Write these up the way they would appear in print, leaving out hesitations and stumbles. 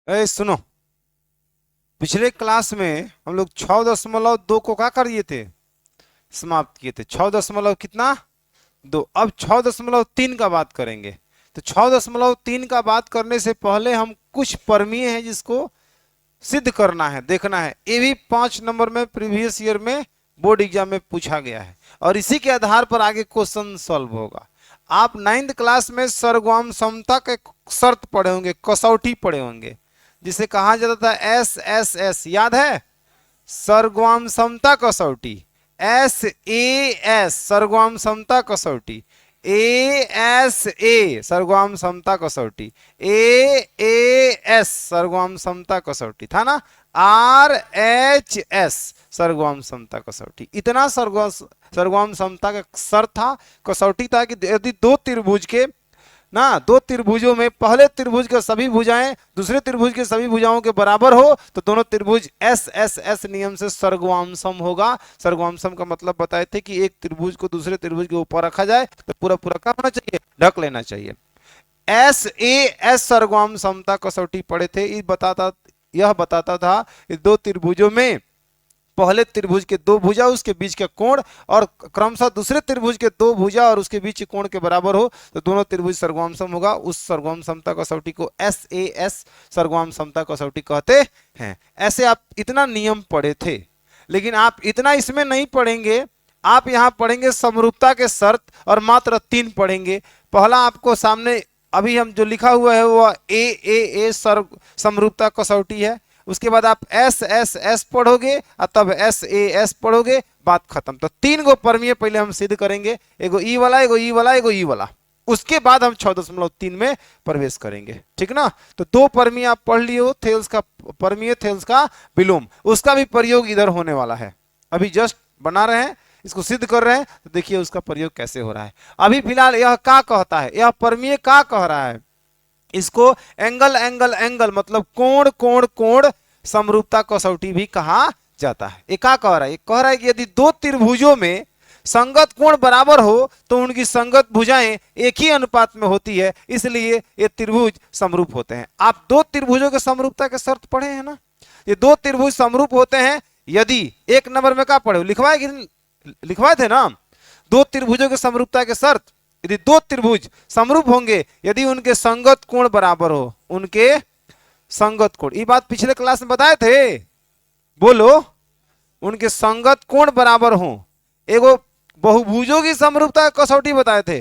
सुनो, पिछले क्लास में हम लोग 6.2 को क्या कर दिए थे, समाप्त किए थे। 6 कितना, 2। अब 6.3 का बात करेंगे। तो 6.3 का बात करने से पहले हम कुछ परमीय हैं जिसको सिद्ध करना है, देखना है। ये भी 5 नंबर में प्रीवियस ईयर में बोर्ड एग्जाम में पूछा गया है और इसी के आधार पर आगे क्वेश्चन सॉल्व होगा। आप 9th क्लास में सर्वगाम समता के शर्त पढ़े होंगे, कसौटी पढ़े होंगे, जिसे कहा जाता था SSS, याद है? सर्वगाम समता कसौटी। SAS सर्वगाम समता कसौटी। ASA सर्वगाम समता कसौटी। AAS सर्वगाम समता कसौटी था ना। RHS सर्वगाम समता कसौटी। इतना सर्वगाम समता का शर्त था, कसौटी था कि यदि दो त्रिभुज के ना, दो त्रिभुजों में पहले त्रिभुज के सभी भुजाएं दूसरे त्रिभुज के सभी भुजाओं के बराबर हो तो दोनों त्रिभुज SSS नियम से सर्वगामसम होगा। सर्वगामसम का मतलब बताए थे कि एक त्रिभुज को दूसरे त्रिभुज के ऊपर रखा जाए तो पूरा पूरा क्या होना चाहिए, ढक लेना चाहिए। SAS सर्वगाम समता कसौटी पढ़े थे। यह बताता था कि दो त्रिभुजों में पहले त्रिभुज के दो भुजा उसके बीच का कोण और क्रमशः दूसरे त्रिभुज के दो भुजा और उसके बीच के कोण के बराबर हो तो दोनों त्रिभुज सर्वगामसम होगा। उस सर्वगाम समता कसौटी को SAS सर्वगाम समता कसौटी कहते हैं। ऐसे आप इतना नियम पढ़े थे, लेकिन आप इतना इसमें नहीं पढ़ेंगे। आप यहां पढ़ेंगे समरूपता के शर्त और मात्र 3 पढ़ेंगे। पहला आपको सामने अभी हम जो लिखा हुआ है वह AAA समरूपता कसौटी है। उसके बाद आप SSS पढ़ोगे और तब SAS पढ़ोगे, बात खत्म। तो 3 गो परमीय पहले हम सिद्ध करेंगे, एगो ई वाला, एगो ई वाला, एगो ई वाला। उसके बाद हम 6.3 में प्रवेश करेंगे, ठीक ना। तो 2 परमीय आप पढ़ लिए हो, थेल्स का परमीय, थेल्स का विलोम, उसका भी प्रयोग इधर होने वाला है। अभी जस्ट बना रहे हैं, इसको सिद्ध कर रहे हैं, तो देखिए उसका प्रयोग कैसे हो रहा है। अभी फिलहाल यह क्या कहता है, यह परमीय क्या कह रहा है, इसको एंगल एंगल एंगल मतलब कोण कोण कोण समरूपता कसौटी भी कहा जाता है। ये क्या कह रहा है, ये कह रहा है कि यदि दो त्रिभुजों में संगत कोण बराबर हो तो उनकी संगत भुजाएं एक ही अनुपात में होती है, इसलिए ये त्रिभुज समरूप होते हैं। आप दो त्रिभुजों के समरूपता के शर्त पढ़े हैं ना। ये दो त्रिभुज समरूप होते हैं यदि 1 नंबर में क्या पढ़े, लिखवाए कि लिखवाए थे ना, दो त्रिभुजों के समरूपता के शर्त। यदि दो त्रिभुज समरूप होंगे यदि उनके संगत कोण बराबर हो, उनके संगत कोण, ये बात पिछले क्लास में बताए थे, बोलो। उनके संगत कोण बराबर हो। एगो बहुभुजों की समरूपता कसौटी बताए थे,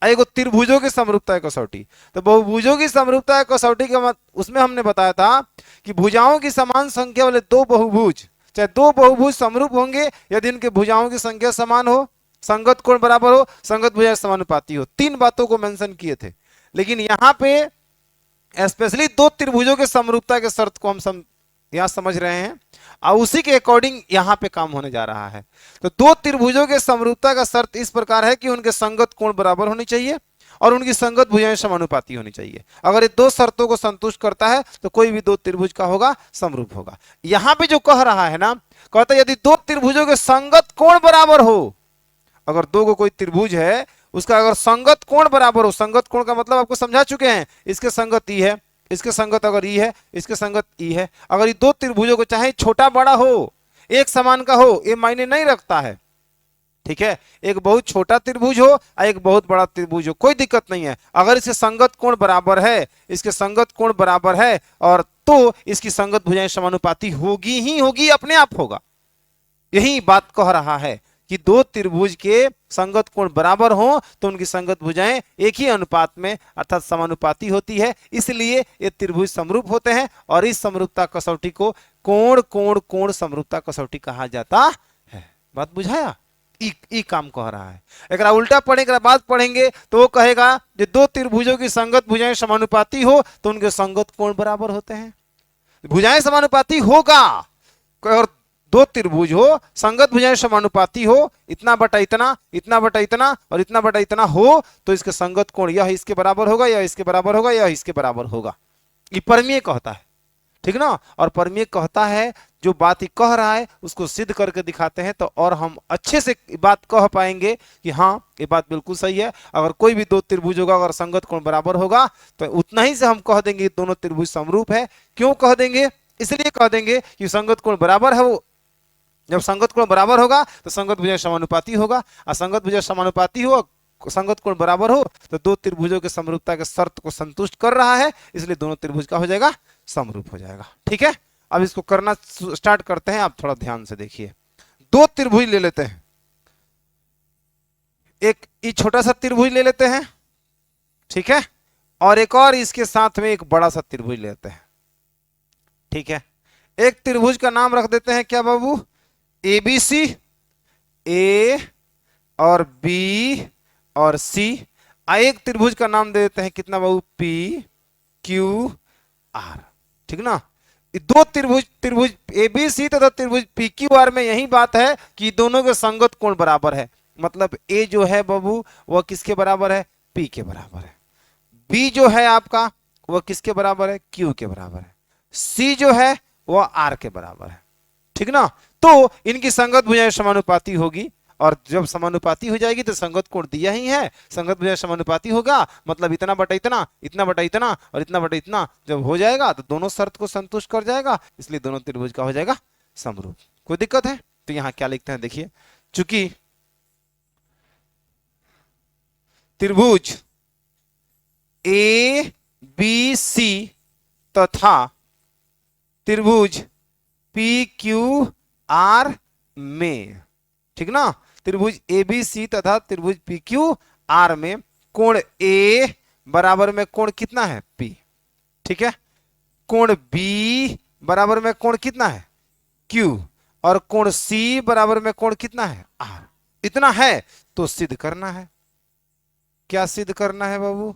एगो त्रिभुजों की समरूपता कसौटी। तो बहुभुजों की समरूपता कसौटी के उसमें हमने बताया था कि भुजाओं की समान संख्या वाले दो बहुभुज, चाहे दो बहुभुज समरूप होंगे यदि उनके भुजाओं की संख्या समान हो, संगत कोण बराबर हो, संगत भुजा समानुपाती हो। 3 बातों को मेंशन किए थे, लेकिन यहां पे स्पेशली दो त्रिभुजों के समरूपता के शर्त को हम यहां समझ रहे हैं और उसी के अकॉर्डिंग यहां पे काम होने जा रहा है। तो दो त्रिभुजों के समरूपता का शर्त इस प्रकार है कि उनके संगत कोण बराबर होनी चाहिए और उनकी संगत भुजाएं समानुपाती होनी चाहिए। अगर ये दो शर्तों को संतुष्ट करता है तो कोई भी दो त्रिभुज का होगा, समरूप होगा। यहां पे जो कह रहा है ना, कहता है यदि दो त्रिभुजों के संगत कोण बराबर हो, अगर दो को कोई त्रिभुज है उसका अगर संगत कोण बराबर हो, संगत कोण का मतलब आपको समझा चुके हैं, इसके संगत ई है, इसके संगत अगर ई है, इसके संगत ई है। अगर ये दो त्रिभुजों को चाहे छोटा बड़ा हो, एक समान का हो, ये मायने नहीं रखता है, ठीक है। एक बहुत छोटा त्रिभुज हो और एक बहुत बड़ा त्रिभुज हो, कोई दिक्कत नहीं है। अगर इसके संगत कोण बराबर है, इसके संगत कोण बराबर है और तो इसकी संगत भुजाएं समानुपाती होगी ही होगी, अपने आप होगा। यही बात कह रहा है कि दो त्रिभुज के संगत कोण बराबर हो तो उनकी संगत भुजाएं एक ही अनुपात में अर्थात समानुपाती होती है, इसलिए ये त्रिभुज समरूप होते हैं और इस समरूपता कसौटी को कोण कोण कोण समरूपता कसौटी कहा जाता है। बात बुझाया? ई काम कह रहा है। एक उल्टा पढ़ेंगे, बाद पढ़ेंगे तो वो कहेगा कि दो त्रिभुजों की संगत भुजाएं समानुपाती हो तो उनके संगत कोण बराबर होते हैं। भुजाएं समानुपाती होगा और दो त्रिभुज हो, संगत भुजाएं समानुपाती हो, इतना बटा इतना, इतना बटा इतना और इतना बटा इतना हो तो इसके संगत कोण यह इसके बराबर होगा, यह इसके बराबर होगा, यह इसके बराबर होगा। ये परमीय कहता है, ठीक ना। और परमेय कहता है, जो बात ही कह रहा है उसको सिद्ध करके दिखाते हैं, तो और हम अच्छे से बात कह पाएंगे कि हाँ ये बात बिल्कुल सही है। अगर कोई भी दो त्रिभुज होगा, अगर संगत कोण बराबर होगा, तो उतना ही से हम कह देंगे दोनों त्रिभुज समरूप है। क्यों कह देंगे? इसलिए कह देंगे कि संगत कोण बराबर है। वो जब संगत कोण बराबर होगा तो संगत भुजा समानुपाती होगा, और संगत भुजा समानुपाती हो, संगत कोण बराबर हो, तो दो त्रिभुजों के समरूपता के शर्त को संतुष्ट कर रहा है, इसलिए दोनों त्रिभुज का हो जाएगा, समरूप हो जाएगा। ठीक है, अब इसको करना स्टार्ट करते हैं। आप थोड़ा ध्यान से देखिए। दो त्रिभुज ले लेते हैं, एक ये छोटा सा त्रिभुज ले लेते हैं, ठीक है, और एक और इसके साथ में एक बड़ा सा त्रिभुज लेते हैं। ठीक है, एक त्रिभुज का नाम रख देते हैं क्या बाबू? ABC, ए और बी और सी। एक त्रिभुज का नाम दे देते हैं कितना बाबू? PQR। ठीक ना। दो त्रिभुज, त्रिभुज ABC तथा त्रिभुज PQR में यही बात है कि दोनों के संगत कोण बराबर है। मतलब A जो है बाबू वह किसके बराबर है? P के बराबर है। B जो है आपका वह किसके बराबर है? Q के बराबर है। C जो है वह R के बराबर है। ठीक ना। तो इनकी संगत भुजाएं समानुपाती होगी, और जब समानुपाती हो जाएगी तो संगत कोण दिया ही है, संगत भुजा समानुपाती होगा, मतलब इतना बटा इतना, इतना बटा इतना और इतना बटा इतना जब हो जाएगा तो दोनों शर्त को संतुष्ट कर जाएगा, इसलिए दोनों त्रिभुज का हो जाएगा समरूप। कोई दिक्कत है? तो यहां क्या लिखते हैं देखिए, चूंकि त्रिभुज ABC तथा त्रिभुज PQR में, ठीक ना, त्रिभुज ABC तथा त्रिभुज PQR में कोण A बराबर में कोण कितना है? P। ठीक है, कोण B बराबर में कोण कितना है? Q, और कोण C बराबर में कोण कितना है? R। इतना है तो सिद्ध करना है। क्या सिद्ध करना है बाबू?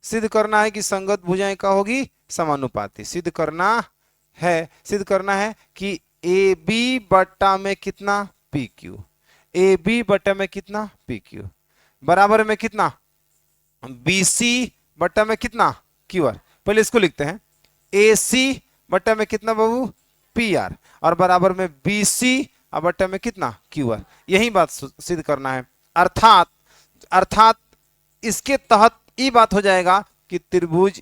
सिद्ध करना है कि संगत भुजाएं का होगी समानुपाती। सिद्ध करना है, सिद्ध करना है कि AB बट्टा में कितना? PQ। AB बट्टा में कितना? PQ बराबर में कितना? BC बट्टा में कितना? QR। पहले इसको लिखते हैं, AC बट्टा में कितना बाबू? PR, और बराबर में BC बट्टा में कितना? QR। यही बात सिद्ध करना है। अर्थात इसके तहत ये बात हो जाएगा कि त्रिभुज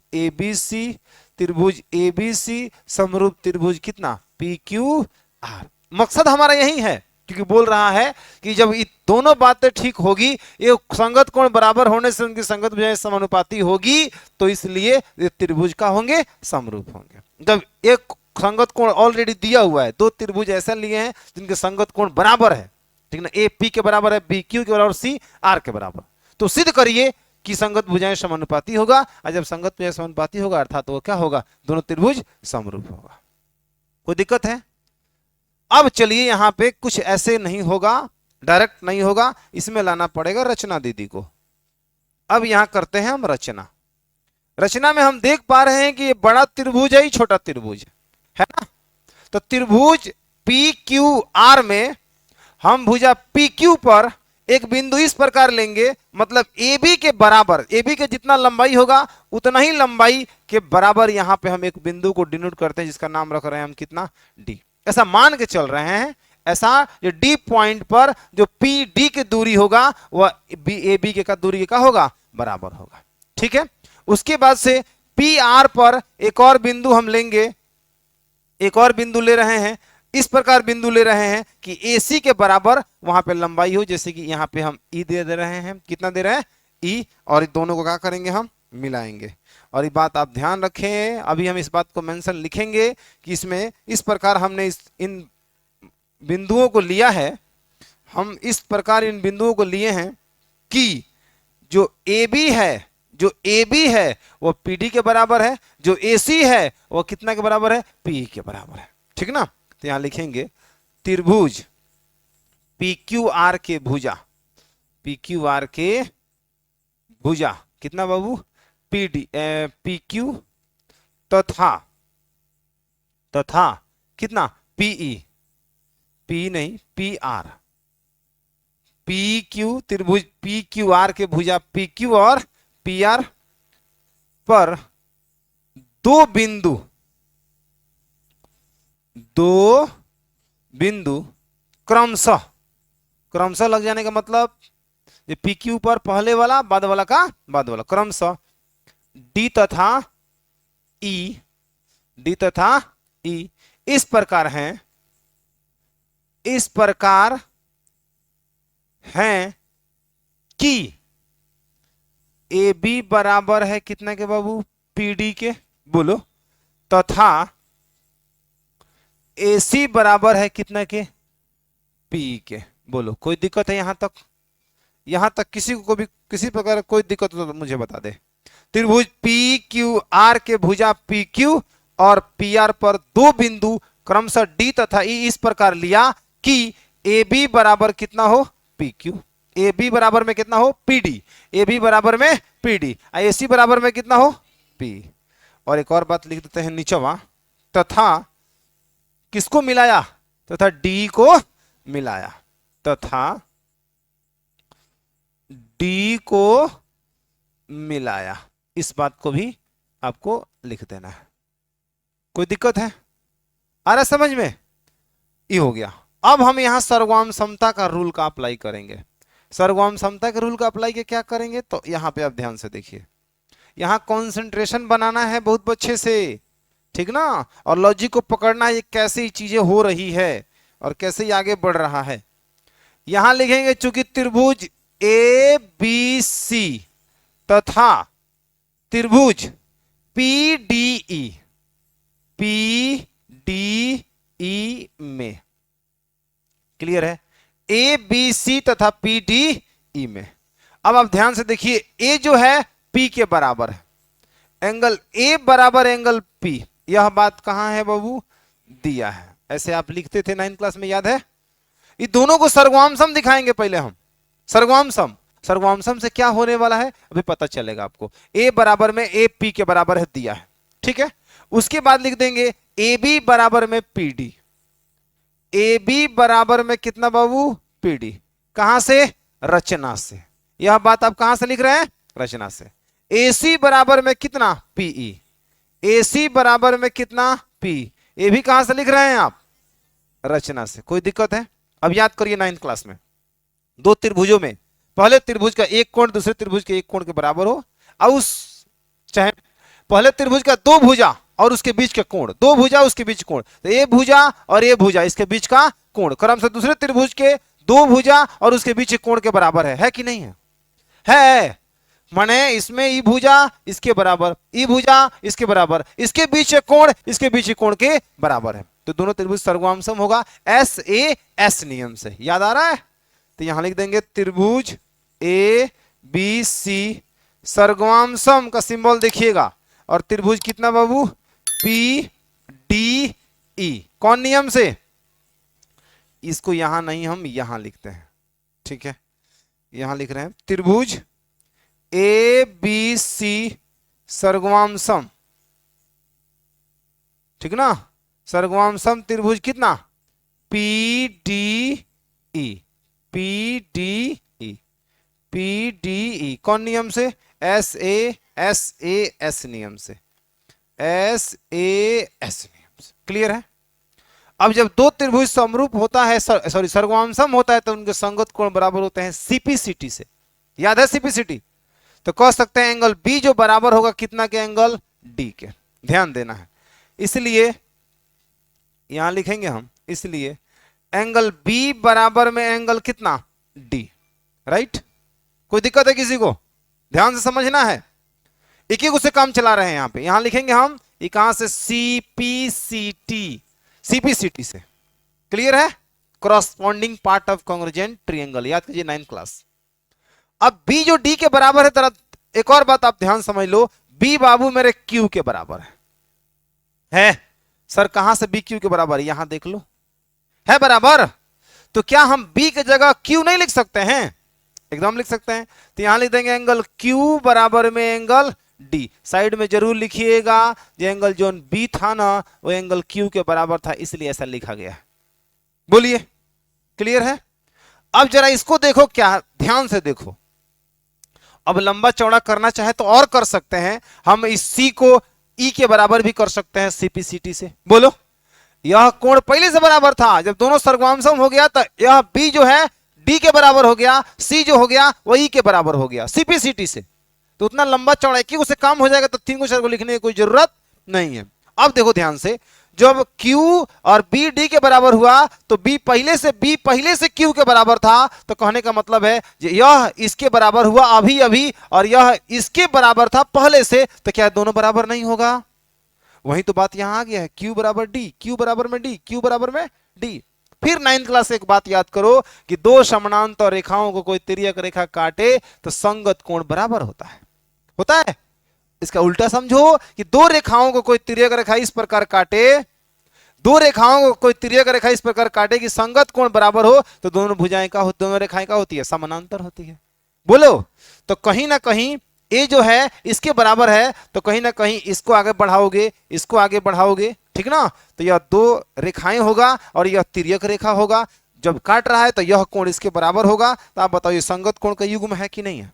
ABC समरूप त्रिभुज कितना? PQR। मकसद हमारा यही है, क्योंकि बोल रहा है कि जब ये दोनों बातें ठीक होगी, ये संगत कोण बराबर होने से उनकी संगत भुजाएं समानुपाती होगी, तो इसलिए ये त्रिभुज का होंगे, समरूप होंगे। जब एक संगत कोण ऑलरेडी दिया हुआ है, दो त्रिभुज ऐसा लिए हैं जिनके संगत कोण बराबर है, ठीक ना, A P के बराबर है, B Q के बराबर, C R के बराबर, तो सिद्ध करिए कि संगत भुजाएं समानुपाती होगा। और जब संगत भुजाएं समानुपाती होगा अर्थात वो क्या होगा? दोनों त्रिभुज समरूप होगा। कोई दिक्कत है? अब चलिए यहां पे कुछ ऐसे नहीं होगा, डायरेक्ट नहीं होगा, इसमें लाना पड़ेगा रचना दीदी को। अब यहां करते हैं हम रचना। रचना में हम देख पा रहे हैं कि ये बड़ा त्रिभुज है, छोटा त्रिभुज है ना। तो त्रिभुज PQR में हम भुजा PQ पर एक बिंदु इस प्रकार लेंगे, मतलब AB के बराबर, AB के जितना लंबाई होगा उतना ही लंबाई के बराबर यहां पे हम एक बिंदु को डिनोट करते हैं, जिसका नाम रख रहे हैं हम कितना? D। ऐसा मान के चल रहे हैं, ऐसा जो D पॉइंट पर जो PD की दूरी होगा वह AB के का दूरी का होगा, बराबर होगा। ठीक है, उसके बाद से PR पर एक और बिंदु हम लेंगे, एक और बिंदु ले रहे हैं, इस प्रकार बिंदु ले रहे हैं कि AC के बराबर वहां पे लंबाई हो, जैसे कि यहां पे हम E दे रहे हैं, कितना दे रहे हैं? E, और इन दोनों को क्या करेंगे? हम मिलाएंगे। और ये बात आप ध्यान रखें, अभी हम इस बात को मेंशन लिखेंगे कि इसमें इस प्रकार हमने इन बिंदुओं को लिया है, हम इस प्रकार इन बिंदुओं को लिए हैं कि जो AB है, जो AB है वो PD के बराबर है, जो AC है वो कितना के बराबर है? PE के बराबर है। ठीक ना। तो यहां लिखेंगे त्रिभुज PQR के भुजा, PQR के भुजा कितना बाबू? PQ तथा कितना? PE, P नहीं PR, PQ, त्रिभुज PQR के भुजा PQ और PR पर दो बिंदु दो बिंदु क्रमशः, क्रमशः लग जाने का मतलब ये पी क्यू पर पहले वाला बाद वाला का बाद वाला, क्रमशः डी तथा ई, डी तथा ई इस प्रकार हैं, इस प्रकार हैं कि ए बी बराबर है कितना के बाबू, पी डी के, बोलो, तथा ए सी बराबर है कितना के, पी के, बोलो। कोई दिक्कत है यहां तक? यहां तक किसी को भी किसी प्रकार कोई दिक्कत हो तो मुझे बता दे। त्रिभुज पी क्यू आर के भुजा पी क्यू और पी आर पर दो बिंदु क्रमशः डी तथा ई इस प्रकार लिया कि ए बी बराबर कितना हो, पी क्यू, ए बी बराबर में कितना हो, पी डी, ए बी बराबर में पी डी, ए सी बराबर में कितना हो, पी। और एक और बात लिख देते हैं नीचवा, तथा किसको मिलाया, तथा डी को मिलाया, तथा डी को मिलाया, इस बात को भी आपको लिख देना है। कोई दिक्कत है? आ रहा समझ में? ये हो गया। अब हम यहां सर्वगाम समता का रूल का अप्लाई करेंगे। सर्वगाम समता के रूल का अप्लाई के क्या करेंगे, तो यहां पे आप ध्यान से देखिए, यहां कॉन्सेंट्रेशन बनाना है बहुत अच्छे से, ठीक ना, और लॉजिक को पकड़ना है, ये कैसे चीजें हो रही है और कैसे आगे बढ़ रहा है। यहां लिखेंगे चूंकि त्रिभुज ए बी सी तथा त्रिभुज P D E, P D E में, क्लियर है, ए बी सी तथा पी डी ई में। अब आप ध्यान से देखिए, ए जो है पी के बराबर है, एंगल ए बराबर एंगल पी, यह बात कहां है बाबू, दिया है। ऐसे आप लिखते थे 9th क्लास में, याद है? ये दोनों को सर्वगाम सम दिखाएंगे पहले हम, सर्वगाम सम। सर्वगाम सम से क्या होने वाला है अभी पता चलेगा आपको। ए बराबर में ए पी के बराबर है, दिया है, ठीक है। उसके बाद लिख देंगे ए बी बराबर में पी डी, ए बी बराबर में कितना बाबू, पी डी, कहां से, रचना से। यह बात आप कहां से लिख रहे हैं, रचना से। ए सी बराबर में कितना, पीई, ए सी बराबर में कितना, पी, ये भी कहां से लिख रहे हैं आप, रचना से। कोई दिक्कत है? अब याद करिए 9th क्लास में दो त्रिभुजों में पहले त्रिभुज का एक कोण दूसरे त्रिभुज के एक कोण के बराबर हो, और उस चाहे पहले त्रिभुज का दो भुजा और उसके बीच के कोण, दो भुजा उसके बीच कोण, तो ये भुजा और ये भुजा इसके बीच का कोण क्रम से दूसरे त्रिभुज के दो भुजा और उसके बीच के कोण के बराबर है कि नहीं है? है। माने इसमें ई भुजा इसके बराबर, ई भुजा इसके बराबर, इसके बीच के कोण इसके बीच के कोण के बराबर है, तो दोनों त्रिभुज सर्वगाम सम होगा एस ए एस नियम से। याद आ रहा है? तो यहां लिख देंगे त्रिभुज ए बी सी सर्वगाम सम का सिंबल देखिएगा, और त्रिभुज कितना बाबू, पी डी ई, कौन नियम से, इसको यहां नहीं हम यहां लिखते हैं, ठीक है। यहां लिख रहे हैं त्रिभुज ए बी सी सर्वगाम सम, ठीक ना, सर्वगाम सम त्रिभुज कितना, P D E, P D E, P D E, कौन नियम से, एस ए एस नियम से, एस ए एस नियम से। क्लियर है? अब जब दो त्रिभुज समरूप होता है, सॉरी सर्वगाम सम होता है, तो उनके संगत कोण बराबर होते हैं सीपीसीटी से। याद है सीपीसीटी? तो कह सकते हैं एंगल बी जो बराबर होगा कितना के, एंगल डी के। ध्यान देना है, इसलिए यहां लिखेंगे हम, इसलिए एंगल बी बराबर में एंगल कितना, डी, राइट। कोई दिक्कत है किसी को? ध्यान से समझना है, एक एक उसे काम चला रहे हैं यहां पे। यहां लिखेंगे हम ये कहां से, सीपीसीटी, सीपीसीटी से। क्लियर है? Corresponding part of congruent triangle, याद कीजिए 9th क्लास। अब B जो D के बराबर है, तरह एक और बात आप ध्यान समझ लो, B बाबू मेरे Q के बराबर है? सर कहां से B Q के बराबर है, यहां देख लो, है बराबर। तो क्या हम B की जगह Q नहीं लिख सकते हैं? एकदम लिख सकते हैं। तो यहां लिख देंगे एंगल Q बराबर में एंगल D, साइड में जरूर लिखिएगा जो एंगल जोन B था ना वो एंगल Q के बराबर था, इसलिए ऐसा लिखा गया है। बोलिए, क्लियर है? अब जरा इसको देखो, क्या ध्यान से देखो। अब लंबा चौड़ा करना चाहे तो और कर सकते हैं हम, इस C को E के बराबर भी कर सकते हैं सीपीसीटी से। बोलो, यह कोण पहले से बराबर था, जब दोनों सर्वगाम सम हो गया तो यह बी जो है डी के बराबर हो गया, सी जो हो गया वो ई के बराबर हो गया सीपीसीटी से। तो उतना लंबा चौड़ा एक ही उससे काम हो जाएगा, तो तीन को चार को लिखने की कोई जरूरत नहीं है। अब देखो ध्यान से, जब Q और B D के बराबर हुआ तो B पहले से Q के बराबर था, तो कहने का मतलब है यह इसके बराबर हुआ अभी अभी और यह इसके बराबर था पहले से, तो क्या दोनों बराबर नहीं होगा? वही तो बात यहां आ गया है, Q बराबर D, Q बराबर में D, Q बराबर में D। फिर 9th क्लास से एक बात याद करो कि दो समानांतर रेखाओं को कोई तिर्यक रेखा काटे तो संगत कोण बराबर होता है। इसका उल्टा समझो कि दो रेखाओं को कोई तिर्यक रेखा इस प्रकार काटे, दो रेखाओं को कोई तिर्यक रेखा इस प्रकार काटे कि संगत कोण बराबर हो, तो दोनों भुजाएं का दोनों रेखाएं का होती है, समानांतर होती है। बोलो, तो कहीं ना कहीं ये जो है इसके बराबर है, तो कहीं ना कहीं इसको आगे बढ़ाओगे, इसको आगे बढ़ाओगे, ठीक ना, तो यह दो रेखाएं होगा और यह तिर्यक रेखा होगा। जब काट रहा है तो यह कोण इसके बराबर होगा। तो आप बताओ ये संगत कोण का युग्म है कि नहीं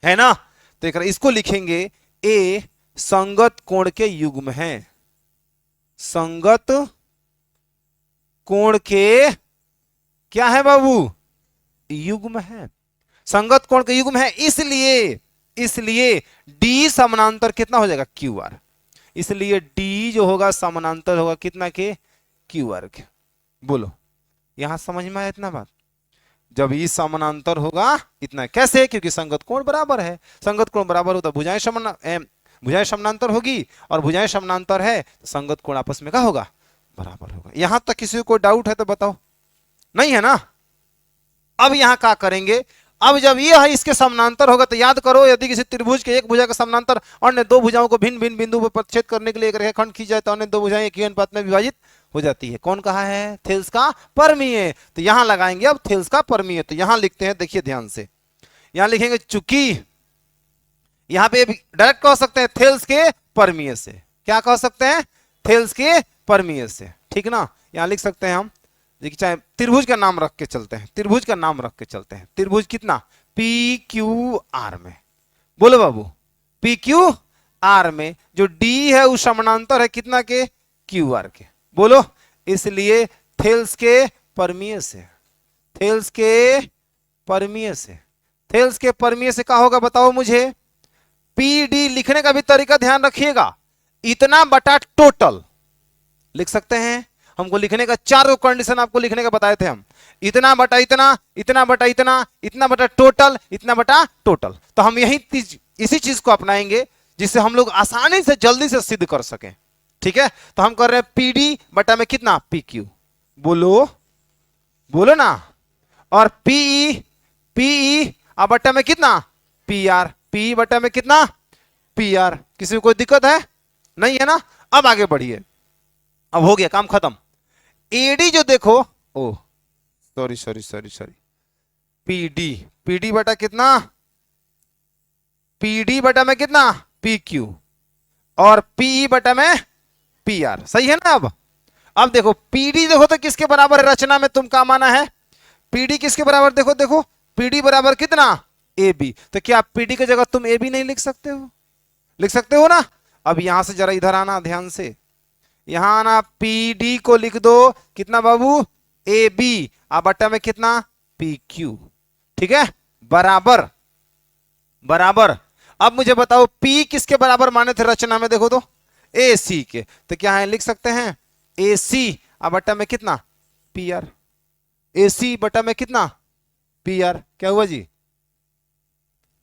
है ना? तो इसको लिखेंगे ए संगत कोण के युग्म है, संगत कोण के क्या है बाबू? युग्म है, संगत कोण के युग्म है। इसलिए डी समानांतर कितना हो जाएगा? Q R. इसलिए डी जो होगा समानांतर होगा कितना के? क्यू आर के। बोलो, यहां समझ में आया इतना बात? जब ई समानांतर होगा इतना, कैसे? क्योंकि संगत कोण बराबर है, संगत कोण बराबर होता भुजाएं समानांतर होगी, और भुजाएं समानांतर है तो संगत कोण आपस में क्या होगा? बराबर होगा। यहां तक किसी को डाउट है तो बताओ, नहीं है ना? अब यहां क्या करेंगे? अब जब यह इसके समानांतर होगा तो याद करो, यदि किसी त्रिभुज के एक भुजा का समानांतर अन्य दो भुजाओं को भिन्न भिन्न बिंदु पर प्रतिच्छेद करने के लिए एक रेखाखंड खींच जाए तो अन्य दो भुजाएं एक ही अनुपात में विभाजित हो जाती है। कौन कहा है? थेल्स का परमीय। तो यहां लगाएंगे अब थेल्स का परमीय। तो यहां लिखते हैं, देखिए ध्यान से, यहां लिखेंगे चूंकि, यहां पे डायरेक्ट कह सकते हैं थेल्स के परमीय से। क्या कह सकते हैं? थेल्स के परमीय से, ठीक ना? यहां लिख सकते हैं हम, देखिए चाहे त्रिभुज का नाम रख के चलते हैं, त्रिभुज का नाम रख के चलते हैं। त्रिभुज कितना? पी क्यू आर में। बोलो बाबू, पी क्यू आर में जो डी है उस समानांतर है कितना के? क्यू आर के। बोलो, इसलिए थेल्स के परमीय से, थेल्स के परमीय से, थेल्स के परमीय से क्या होगा बताओ मुझे? पी डी लिखने का भी तरीका ध्यान रखिएगा, इतना बटा टोटल लिख सकते हैं। हमको लिखने का चारों कंडीशन आपको लिखने का बताए थे हम, इतना बटा इतना, इतना बटा इतना, इतना बटा टोटल, इतना बटा टोटल। तो हम यही इसी चीज को अपनाएंगे जिससे हम लोग आसानी से जल्दी से सिद्ध कर सकें, ठीक है? तो हम कर रहे हैं पीडी बटा में कितना? P Q. बोलो, बोलो ना। और पीई, पीई अब बटा में कितना? P R. पी बटा में कितना? P R. किसी को कोई दिक्कत है? नहीं है ना? अब आगे बढ़िए, अब हो गया काम खत्म। एडी जो देखो, ओ सॉरी, पीडी, पीडी बटा कितना? पीडी बटा में कितना? P Q. और पीई बटा में पी आर। सही है ना? अब देखो पीडी देखो तो किसके बराबर है? रचना में तुम का माना है? पीडी किसके बराबर? देखो देखो, पीडी बराबर कितना? A B. तो क्या पीडी की जगह तुम ए बी नहीं लिख सकते हो? लिख सकते हो ना? अब यहां से जरा इधर आना ध्यान से, यहां आना, पीडी को लिख दो कितना बाबू? A B. अब बटा में कितना? P Q. ठीक है, बराबर बराबर। अब मुझे बताओ पी किसके बराबर माने थे रचना में? देखो तो ए सी के। तो क्या है? लिख सकते हैं ए सी। अब बटा में कितना? P R. ए सी बटा में कितना? P R. क्या हुआ जी?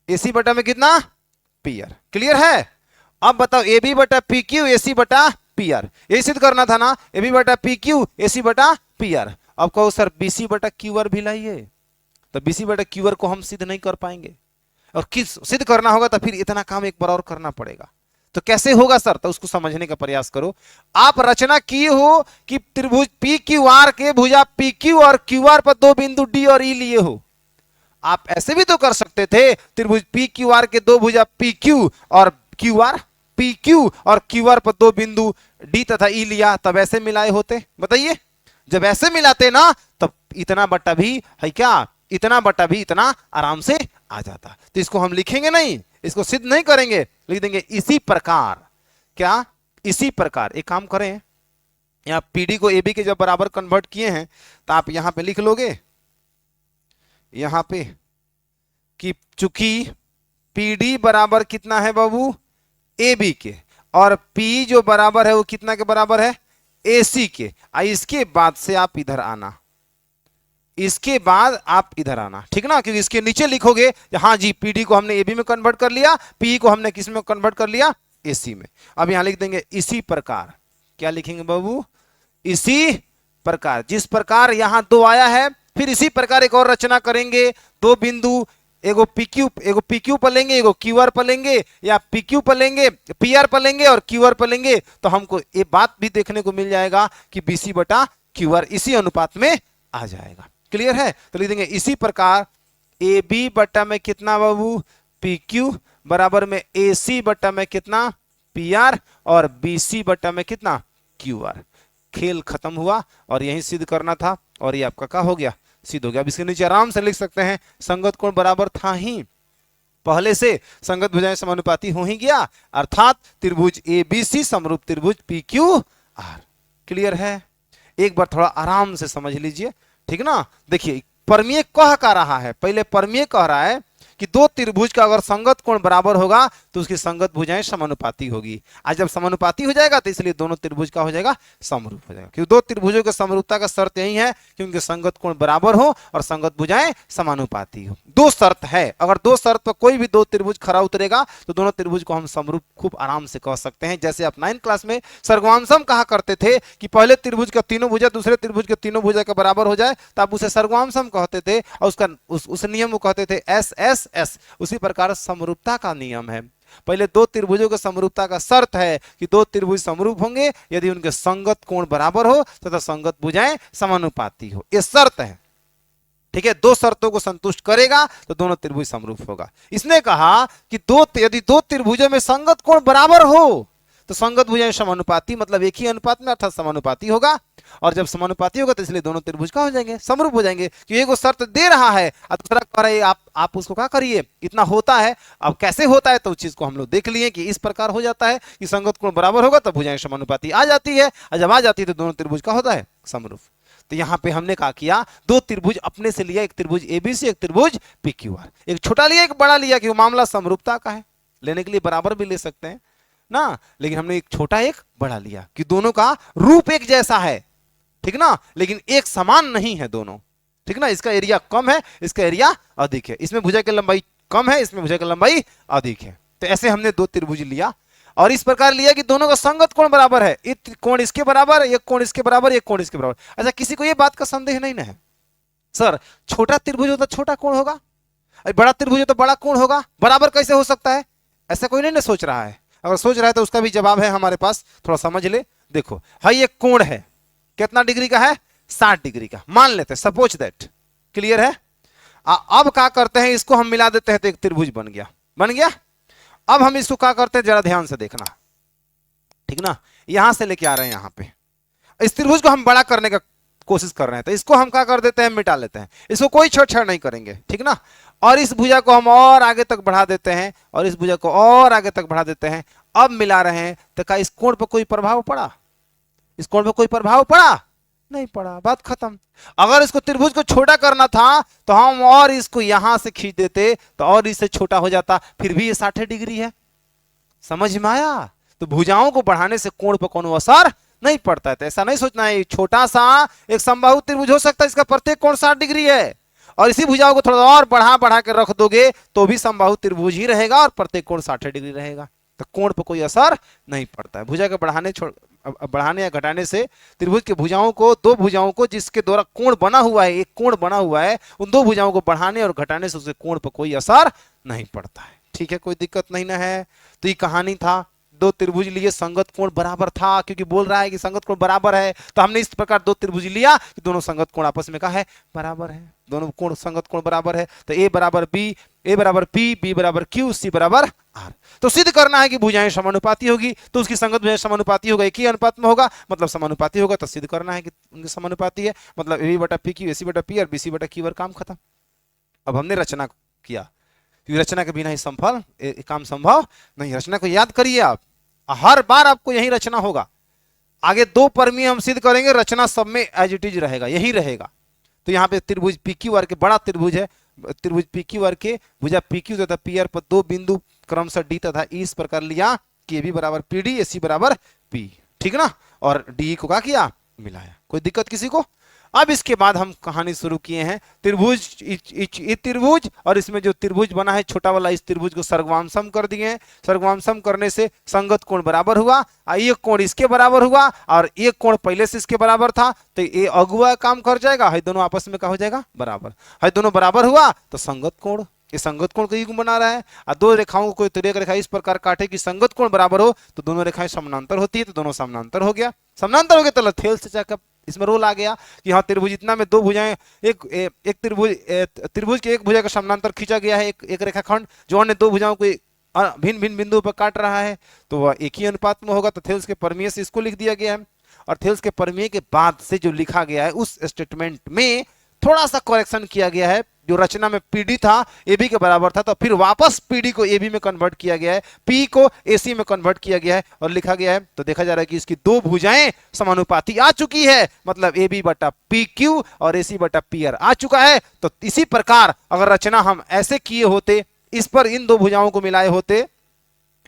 ए सी बटा में कितना? P R. क्लियर है? अब बताओ ए बी बटा पी क्यू, ए सी बटा पी आर। यही सिद्ध करना था ना, ए बी बटा पी क्यू, ए सी बटा पी आर। अब कहो सर बी सी बटा क्यू आर भी लाइए, तो बी सी बटा क्यू आर को हम सिद्ध नहीं कर पाएंगे, और किस सिद्ध करना होगा तो फिर इतना काम एक बार और करना पड़ेगा। तो कैसे होगा सर? तो उसको समझने का प्रयास करो। आप रचना किए हो कि त्रिभुज पी क्यू आर के भुजा पी क्यू और क्यू आर पर दो बिंदु डी और ई लिए हो। आप ऐसे भी तो कर सकते थे, त्रिभुज पी क्यू आर के दो भुजा पी क्यू और क्यू आर, पी क्यू और क्यू आर पर दो बिंदु डी तथा ई लिया, तब ऐसे मिलाए होते। बताइए, जब ऐसे मिलाते ना तब इतना बट्टा भी है क्या? इतना बट्टा भी इतना आराम से आ जाता। तो इसको हम लिखेंगे नहीं, इसको सिद्ध नहीं करेंगे, लिख देंगे इसी प्रकार। क्या? इसी प्रकार। एक काम करें, यहाँ पीडी को एबी के जब बराबर कन्वर्ट किए हैं तो आप यहां पे लिख लोगे यहां पे कि चूंकि पीडी बराबर कितना है बाबू एबी के, और पी जो बराबर है वो कितना के बराबर है एसी के। इसके बाद से आप इधर आना, इसके बाद आप इधर आना, ठीक ना, क्योंकि इसके नीचे लिखोगे हाँ जी पीडी को हमने एबी में कन्वर्ट कर लिया, पी को हमने किस में कन्वर्ट कर लिया एसी में। अब यहां लिख देंगे इसी प्रकार, क्या लिखेंगे बाबू इसी प्रकार, जिस प्रकार यहां 2 आया है फिर इसी प्रकार एक और रचना करेंगे, 2 बिंदु एगो पीक्यू पर लेंगे, एगो क्यूआर पर लेंगे, या पीक्यू पर लेंगे, पीआर पर लेंगे और क्यूआर पर लेंगे, तो हमको ये बात भी देखने को मिल जाएगा कि बीसी बटा क्यूआर इसी अनुपात में आ जाएगा। क्लियर है? तो लिख देंगे इसी प्रकार ए बी बटा में कितना बाबू पी क्यू बराबर में ए सी बटा में कितना पी आर और बी सी बटा में कितना क्यू आर। खेल खत्म हुआ और यही सिद्ध करना था और ये आपका क्या हो गया सिद्ध हो गया। अब इसके नीचे आराम से लिख सकते हैं संगत कोण बराबर था ही पहले से, संगत भुजाएं समानुपाती हो ही गया, अर्थात त्रिभुज ए बी सी समरूप त्रिभुज पी क्यू आर। क्लियर है? एक बार थोड़ा आराम से समझ लीजिए, ठीक ना। देखिए परमेय कह का रहा है, पहले परमेय कह रहा है कि 2 त्रिभुज का अगर संगत कोण बराबर होगा तो उसकी संगत भुजाएं समानुपाती होगी। आज जब समानुपाती हो जाएगा तो इसलिए दोनों त्रिभुज का हो जाएगा समरूप हो जाएगा, क्योंकि 2 त्रिभुजों की समरूपता का शर्त यही है कि उनके संगत कोण बराबर हो और संगत भुजाएं समानुपाती हो। 2 शर्त है, अगर 2 शर्त पर कोई भी 2 त्रिभुज खरा उतरेगा तो दोनों त्रिभुज को हम समरूप खूब आराम से कह सकते हैं। जैसे आप 9th क्लास में सर्गवांशम कहा करते थे कि पहले त्रिभुज का तीनों भुजा दूसरे त्रिभुज के तीनों भुजा के बराबर हो जाए तो आप उसे सर्गवांशम कहते थे और उसका उस नियम को कहते थे एस एस एस। उसी प्रकार समरूपता का नियम है, पहले 2 त्रिभुजों के समरूपता का शर्त है कि 2 त्रिभुज समरूप होंगे यदि उनके संगत कोण बराबर हो तथा संगत भुजाएं समानुपाती हो, यह शर्त है। ठीक है, 2 शर्तों को संतुष्ट करेगा तो दोनों त्रिभुज समरूप होगा। इसने कहा कि यदि 2 त्रिभुजों में संगत कोण बराबर हो तो संगत भुजाएं समानुपाती, मतलब एक ही अनुपात में अर्थात समानुपाती होगा, और जब समानुपाती होगा तो इसलिए दोनों त्रिभुज का हो जाएंगे समरूप हो जाएंगे। कि एक शर्त दे रहा है और दूसरा कह रहा है आप उसको क्या करिए, इतना होता है। अब कैसे होता है तो उस चीज को हम लोग देख लिए कि इस प्रकार हो जाता है कि संगत कोण बराबर होगा तो भुजाएं समानुपाती आ जाती है, और जब आ जाती है तो दोनों त्रिभुज का होता है समरूप। तो यहां पे हमने क्या किया, 2 त्रिभुज अपने से लिया, एक त्रिभुज एबीसी एक त्रिभुज पीक्यूआर, एक छोटा लिया एक बड़ा लिया, कि मामला समरूपता का है, लेने के लिए बराबर भी ले सकते हैं ना, लेकिन हमने एक छोटा एक बड़ा लिया कि दोनों का रूप एक जैसा है, ठीक ना, लेकिन एक समान नहीं है दोनों, ठीक ना। इसका एरिया कम है, इसका एरिया अधिक है, इसमें भुजा की लंबाई कम है, इसमें भुजा की लंबाई अधिक है। तो ऐसे हमने 2 त्रिभुज लिया और इस प्रकार लिया कि दोनों का संगत कोण बराबर है, एक कोण इसके बराबर, एक कोण इसके बराबर, एक कोण इसके बराबर। अच्छा, किसी को यह बात का संदेह नहीं ना है सर छोटा त्रिभुज हो तो छोटा कोण होगा, बड़ा त्रिभुज हो तो बड़ा कोण होगा, बराबर कैसे हो सकता है? ऐसा कोई नहीं ना सोच रहा है। अगर सोच रहा है तो उसका भी जवाब है हमारे पास, थोड़ा समझ ले। देखो भाई ये कोण है, कितना डिग्री का है? 60 डिग्री का मान लेते हैं, सपोज दैट। क्लियर है? अब क्या करते हैं, इसको हम मिला देते हैं तो एक त्रिभुज बन गया, बन गया। अब हम इसको क्या करते हैं, जरा ध्यान से देखना, ठीक ना। यहां से लेके आ रहे हैं, यहां पे इस त्रिभुज को हम बड़ा करने का कोशिश कर रहे हैं, तो इसको हम क्या कर देते हैं, मिटा लेते हैं, इसको कोई छेड़छाड़ नहीं करेंगे, ठीक ना। और इस भुजा को हम और आगे तक बढ़ा देते हैं और इस भुजा को और आगे तक बढ़ा देते हैं। अब मिला रहे हैं तो क्या इस कोण पर कोई प्रभाव पड़ा? इस कोण पर कोई प्रभाव पड़ा? नहीं पड़ा, बात खत्म। अगर इसको त्रिभुज को छोटा करना था तो हम और इसको यहां से खींच देते तो और इससे छोटा हो जाता, फिर भी ये 60 डिग्री है। समझ में आया? तो भुजाओं को बढ़ाने से कोण पर कोनो असर नहीं पड़ता है। तो ऐसा नहीं सोचना है छोटा सा एक समबाहु त्रिभुज हो सकता है, इसका प्रत्येक कोण 60 डिग्री है, और इसी भुजाओं को थोड़ा और बढ़ा बढ़ा के रख दोगे तो भी समबाहु त्रिभुज ही रहेगा और प्रत्येक कोण 60 डिग्री रहेगा। तो कोण पर कोई असर नहीं पड़ता है। भुजा के बढ़ाने या घटाने से त्रिभुज के भुजाओं को, 2 भुजाओं को जिसके द्वारा कोण बना हुआ है, एक कोण बना हुआ है, उन 2 भुजाओं को बढ़ाने और घटाने से उसके कोण पर कोई असर नहीं पड़ता है। ठीक है, कोई दिक्कत नहीं ना है। तो ये कहानी था, 2 त्रिभुज लिए, संगत कोण बराबर था, क्योंकि बोल रहा है कि संगत कोण बराबर है, तो हमने इस प्रकार 2 त्रिभुज लिया कि दोनों संगत कोण आपस में क्या है, बराबर है, दोनों कोण संगत कोण बराबर है। तो ए बराबर बी, ए बराबर पी, बी बराबर क्यू, सी बराबर आर। तो सिद्ध करना है कि भुजाएं समानुपाती होगी, तो उसकी संगत भुजाएं समानुपाती होगा, एक ही अनुपात में होगा, मतलब समानुपाती होगा। तो सिद्ध करना है कि उनकी समानुपाती है, मतलब ए बी बटा पी क्यू, ए सी बटा पी और बी सी बटा क्यू, और काम खत्म। अब हमने रचना किया, रचना के बिना ही संफल काम संभव नहीं। रचना को याद करिए आप, हर बार आपको यही रचना होगा। आगे दो परमीय हम सिद्ध करेंगे, रचना सब में एज इट इज रहेगा, यही रहेगा। तो यहाँ पे त्रिभुज PQR के, बड़ा त्रिभुज है, त्रिभुज PQR के भुजा PQ तथा PR पर दो बिंदु क्रमशः D तथा E इस प्रकार लिया कि AB बराबर PD, AC बराबर P, ठीक ना। और DE को क्या किया, मिलाया। कोई दिक्कत किसी को? अब इसके बाद हम कहानी शुरू किए हैं। त्रिभुज, त्रिभुज और इसमें जो त्रिभुज बना है छोटा वाला, इस त्रिभुज को सर्गवांशम कर दिए हैं। सर्गवांशम करने से संगत कोण बराबर हुआ, एक कोण इसके बराबर हुआ और एक कोण पहले से इसके बराबर था, तो ये अगुआ काम कर जाएगा, है दोनों आपस में क्या हो जाएगा, बराबर। है दोनों बराबर हुआ तो संगत कोण, ये संगत कोण कई गुण बना रहा है। और दो रेखाओं को कोई तिर्यक रेखा इस प्रकार काटे कि संगत कोण बराबर हो तो दोनों रेखाएं समानांतर होती है, तो दोनों समानांतर हो गया। समानांतर हो गया तो थेल से चेकअप इसमें रोल आ गया कि हाँ त्रिभुज इतना में दो भुजाएं, एक त्रिभुज के एक भुजा का समानांतर खींचा गया है, एक रेखाखंड जो अन्य दो भुजाओं को भिन्न भिन्न बिंदुओं पर काट रहा है, तो वह एक ही अनुपात में होगा। तो थेल्स के परमीय से इसको लिख दिया गया है। और थेल्स के परमीय के बाद से जो लिखा गया है उस स्टेटमेंट में थोड़ा सा करेक्शन किया गया है। जो रचना में PD था AB के बराबर था, तो फिर वापस PD को AB में कन्वर्ट किया गया है, P को AC में कन्वर्ट किया गया है और लिखा गया है। तो देखा जा रहा है कि इसकी दो भुजाएं समानुपाती आ चुकी है, मतलब AB बटा PQ और AC बटा PR आ चुका है। तो इसी प्रकार अगर रचना हम ऐसे किए होते, इस पर इन दो भुजाओं को मिलाए होते,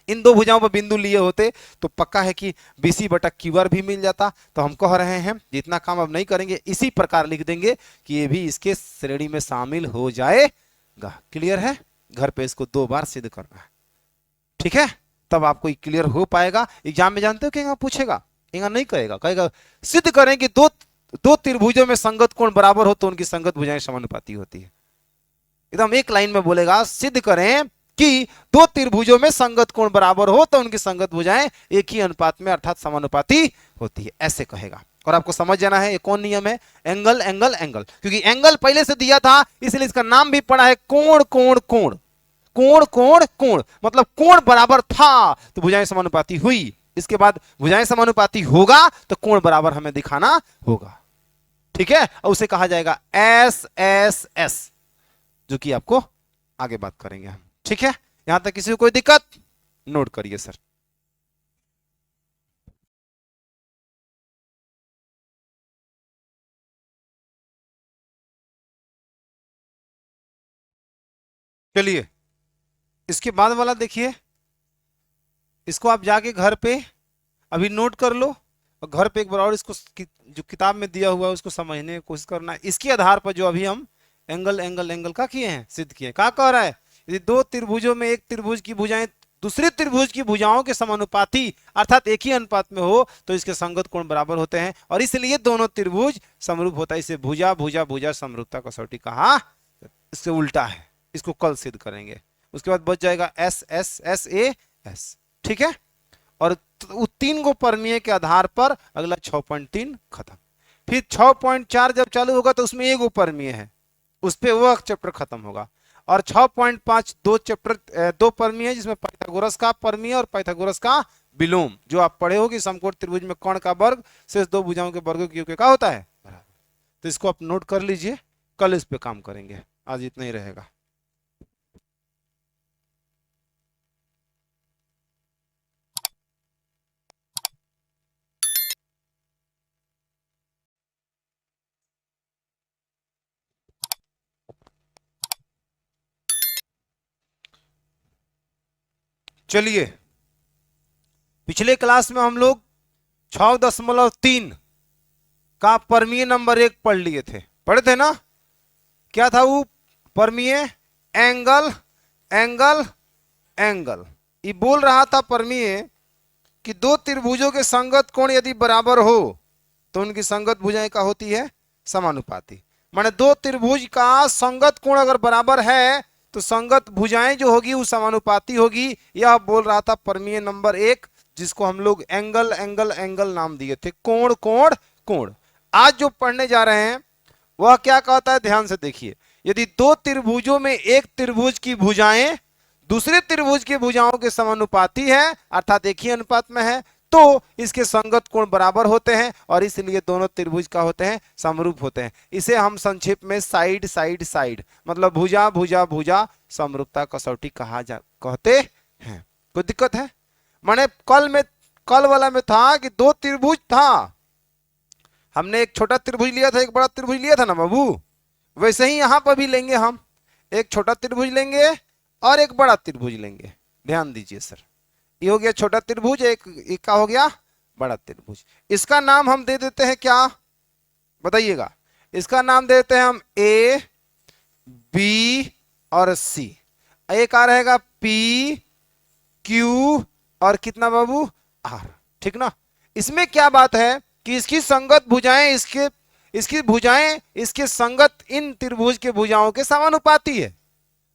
इन दो भुजाओं पर बिंदु लिए होते, तो पक्का है कि BC बटा QR भी मिल जाता। तो हम कह रहे हैं जितना काम अब नहीं करेंगे, इसी प्रकार लिख देंगे कि ये भी इसके श्रेणी में शामिल हो जाएगा। क्लियर है? घर पे इसको 2 बार सिद्ध करना है, ठीक है, तब आपको क्लियर हो पाएगा। एग्जाम में जानते हो कि पूछेगा, नहीं कहेगा, कहेगा सिद्ध करें कि दो त्रिभुजों में संगत कोण बराबर हो तो उनकी संगत भुजाएं समानुपाती होती है। एकदम एक लाइन में बोलेगा, सिद्ध करें कि दो त्रिभुजों में संगत कोण बराबर हो तो उनकी संगत भुजाएं एक ही अनुपात में अर्थात समानुपाती होती है, ऐसे कहेगा। और आपको समझ जाना है ये कौन नियम है, एंगल एंगल एंगल, क्योंकि एंगल पहले से दिया था इसलिए इसका नाम भी पड़ा है कोण कोण कोण। कोण कोण कोण मतलब कोण बराबर था तो भुजाएं समानुपाती हुई, इसके बाद भुजाएं समानुपाती होगा तो कोण बराबर हमें दिखाना होगा, ठीक है। और उसे कहा जाएगा SSS, जो कि आपको आगे बात करेंगे हम, ठीक है। यहां तक किसी को कोई दिक्कत? नोट करिए सर। चलिए इसके बाद वाला देखिए, इसको आप जाके घर पे अभी नोट कर लो और घर पे एक बार और इसको जो किताब में दिया हुआ है उसको समझने की कोशिश करना है। इसके आधार पर जो अभी हम एंगल एंगल एंगल का किए हैं, सिद्ध किए हैं। क्या कह रहा है, यदि दो त्रिभुजों में एक त्रिभुज की भुजाएं दूसरे त्रिभुज की भुजाओं के समानुपाती अर्थात एक ही अनुपात में हो तो इसके संगत कोण बराबर होते हैं और इसलिए दोनों त्रिभुज समरूप होता है। इसे भुजा भुजा भुजा समरूपता कसौटी कहा, इससे उल्टा है, इसको कल सिद्ध करेंगे। उसके बाद बच जाएगा SSSAS, ठीक है। और 3 गो परमीय के आधार पर अगला 6.3 खत्म। फिर 6.4 जब चालू होगा तो उसमें 1 गो परमीय है, उस पे वह चैप्टर खत्म होगा। और 6.5 दो परमीय है जिसमें पाइथागोरस का परमीय और पाइथागोरस का विलोम, जो आप पढ़े हो कि समकोण त्रिभुज में कर्ण का वर्ग शेष दो भुजाओं के वर्गों की क्या होता है, तो इसको आप नोट कर लीजिए, कल इस पे काम करेंगे, आज इतना ही रहेगा। चलिए पिछले क्लास में हम लोग 6.3 का परमीय नंबर 1 पढ़ लिए थे, पढ़े थे ना। क्या था वो परमीय? Angle angle angle. ये बोल रहा था परमीय कि दो त्रिभुजों के संगत कोण यदि बराबर हो तो उनकी संगत भुजाएं क्या होती है, समानुपाती। माने दो त्रिभुज का संगत कोण अगर बराबर है तो संगत भुजाएं जो होगी वो समानुपाती होगी। यह बोल रहा था परमीय नंबर 1, जिसको हम लोग एंगल एंगल एंगल नाम दिए थे, कोण कोण कोण। आज जो पढ़ने जा रहे हैं वह क्या कहता है, ध्यान से देखिए। यदि दो त्रिभुजों में एक त्रिभुज की भुजाएं दूसरे त्रिभुज की भुजाओं के समानुपाती है अर्थात एक ही अनुपात में है तो इसके संगत कोण बराबर होते हैं और इसलिए दोनों त्रिभुज का होते हैं, समरूप होते हैं। इसे हम संक्षेप में साइड साइड साइड मतलब भुजा भुजा भुजा समरूपता कसौटी कहते हैं। कोई दिक्कत है? माने कल वाला में था कि दो त्रिभुज था, हमने एक छोटा त्रिभुज लिया था, एक बड़ा त्रिभुज लिया था ना बाबू, वैसे ही यहां पर भी लेंगे हम, एक छोटा त्रिभुज लेंगे और एक बड़ा त्रिभुज लेंगे। ध्यान दीजिए सर, ये हो गया छोटा त्रिभुज, एक का हो गया बड़ा त्रिभुज। इसका नाम हम दे देते हैं क्या, बताइएगा, इसका नाम दे देते हैं हम ए बी और सी। एक आ रहेगा पी क्यू और कितना बाबू आर, ठीक ना। इसमें क्या बात है कि इसकी संगत भुजाएं इसकी भुजाएं इसके संगत इन त्रिभुज के भुजाओं के समानुपाती है।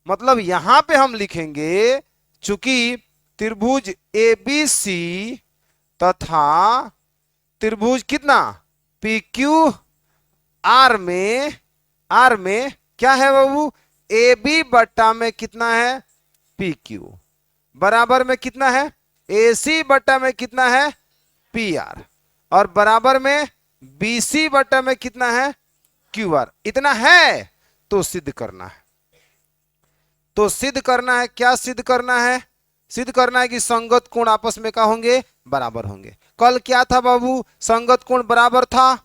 मतलब यहां पे हम लिखेंगे चूंकि त्रिभुज ए बी सी तथा त्रिभुज कितना पी क्यू आर में क्या है बाबू, ए बी बट्टा में कितना है पी क्यू, बराबर में कितना है ए सी बट्टा में कितना है पी आर, और बराबर में बी सी बट्टा में कितना है क्यू आर। इतना है तो सिद्ध करना है, तो सिद्ध करना है, क्या सिद्ध करना है, सिद्ध करना है कि संगत कोण आपस में क्या होंगे, बराबर होंगे। कल क्या था बाबू, संगत कोण बराबर था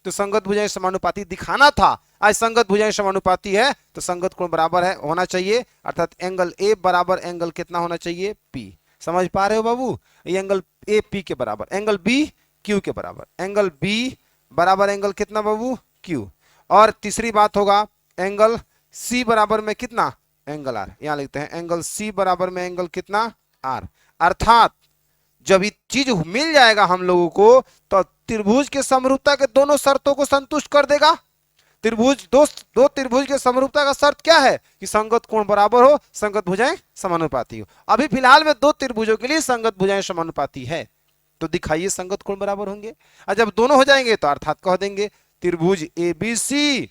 तो संगत भुजाएं समानुपाती दिखाना था, आज संगत भुजाएं समानुपाती है तो संगत कोण बराबर है होना चाहिए, अर्थात एंगल ए बराबर एंगल कितना होना चाहिए पी। समझ पा रहे हो बाबू, ये एंगल ए पी के बराबर, एंगल बी क्यू के बराबर, एंगल बी बराबर एंगल कितना बाबू क्यू, और तीसरी बात होगा एंगल सी बराबर में कितना एंगल आर, यहां लिखते हैं एंगल सी बराबर में एंगल कितना आर। अर्थात जब ये चीज मिल जाएगा हम लोगों को तो त्रिभुज के समरूपता के दोनों शर्तों को संतुष्ट कर देगा। त्रिभुज दो त्रिभुज के समरूपता का शर्त क्या है कि संगत कोण बराबर हो, संगत भुजाएं समानुपाती हो। अभी फिलहाल में दो त्रिभुजों के लिए संगत भुजाएं समानुपाती है, तो दिखाइए संगत कोण बराबर होंगे। और जब दोनों हो जाएंगे तो अर्थात कह देंगे त्रिभुज ए बी सी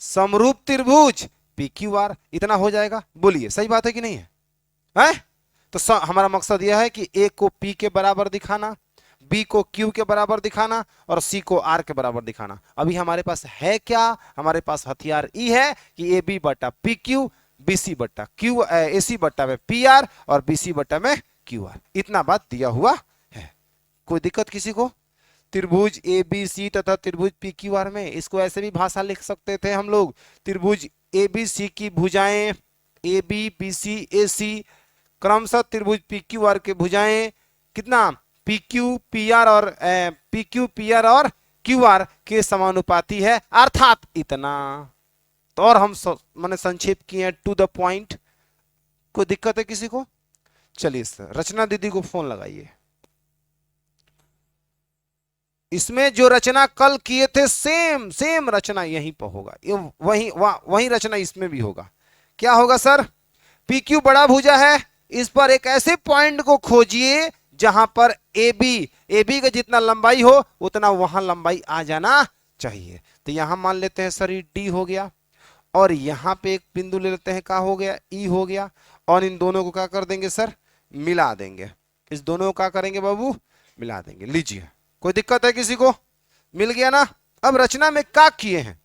समरूप त्रिभुज पी क्यू आर, इतना हो जाएगा। बोलिए सही बात है कि नहीं है, है? तो हमारा मकसद यह है कि ए को पी के बराबर दिखाना, बी को क्यू के बराबर दिखाना और सी को आर के बराबर दिखाना। अभी हमारे पास है क्या, हमारे पास हथियार ई है कि ए बी बट्टा पी क्यू, बी सी बट्टा क्यू, ए सी बट्टा में पी आर और बी सी बट्टा में क्यू आर, इतना बात दिया हुआ है। कोई दिक्कत किसी को? त्रिभुज ए बी सी तथा त्रिभुज पी क्यू आर में इसको ऐसे भी भाषा लिख सकते थे हम लोग, त्रिभुज ए बी सी की भुजाएं ए बी बी सी ए सी क्रमशः त्रिभुज पी क्यू आर के भुजाएं कितना पी क्यू पी आर और पी क्यू पी आर और क्यू आर के समानुपाती है, अर्थात इतना। तो और हम मैंने संक्षेप किए टू द पॉइंट। कोई दिक्कत है किसी को? चलिए सर, रचना दीदी को फोन लगाइए। इसमें जो रचना कल किए थे सेम रचना यहीं पर होगा, ये वही रचना इसमें भी होगा। क्या होगा सर? पी क्यू बड़ा भुजा है, इस पर एक ऐसे पॉइंट को खोजिए जहां पर ए बी का जितना लंबाई हो उतना वहां लंबाई आ जाना चाहिए। तो यहां मान लेते हैं सर ये डी हो गया, और यहां पे एक बिंदु ले लेते हैं, क्या हो गया ई हो गया, और इन दोनों को क्या कर देंगे सर, मिला देंगे। इस दोनों को क्या करेंगे बाबू, मिला देंगे। लीजिए, कोई दिक्कत है किसी को? मिल गया ना। अब रचना में क्या किए हैं,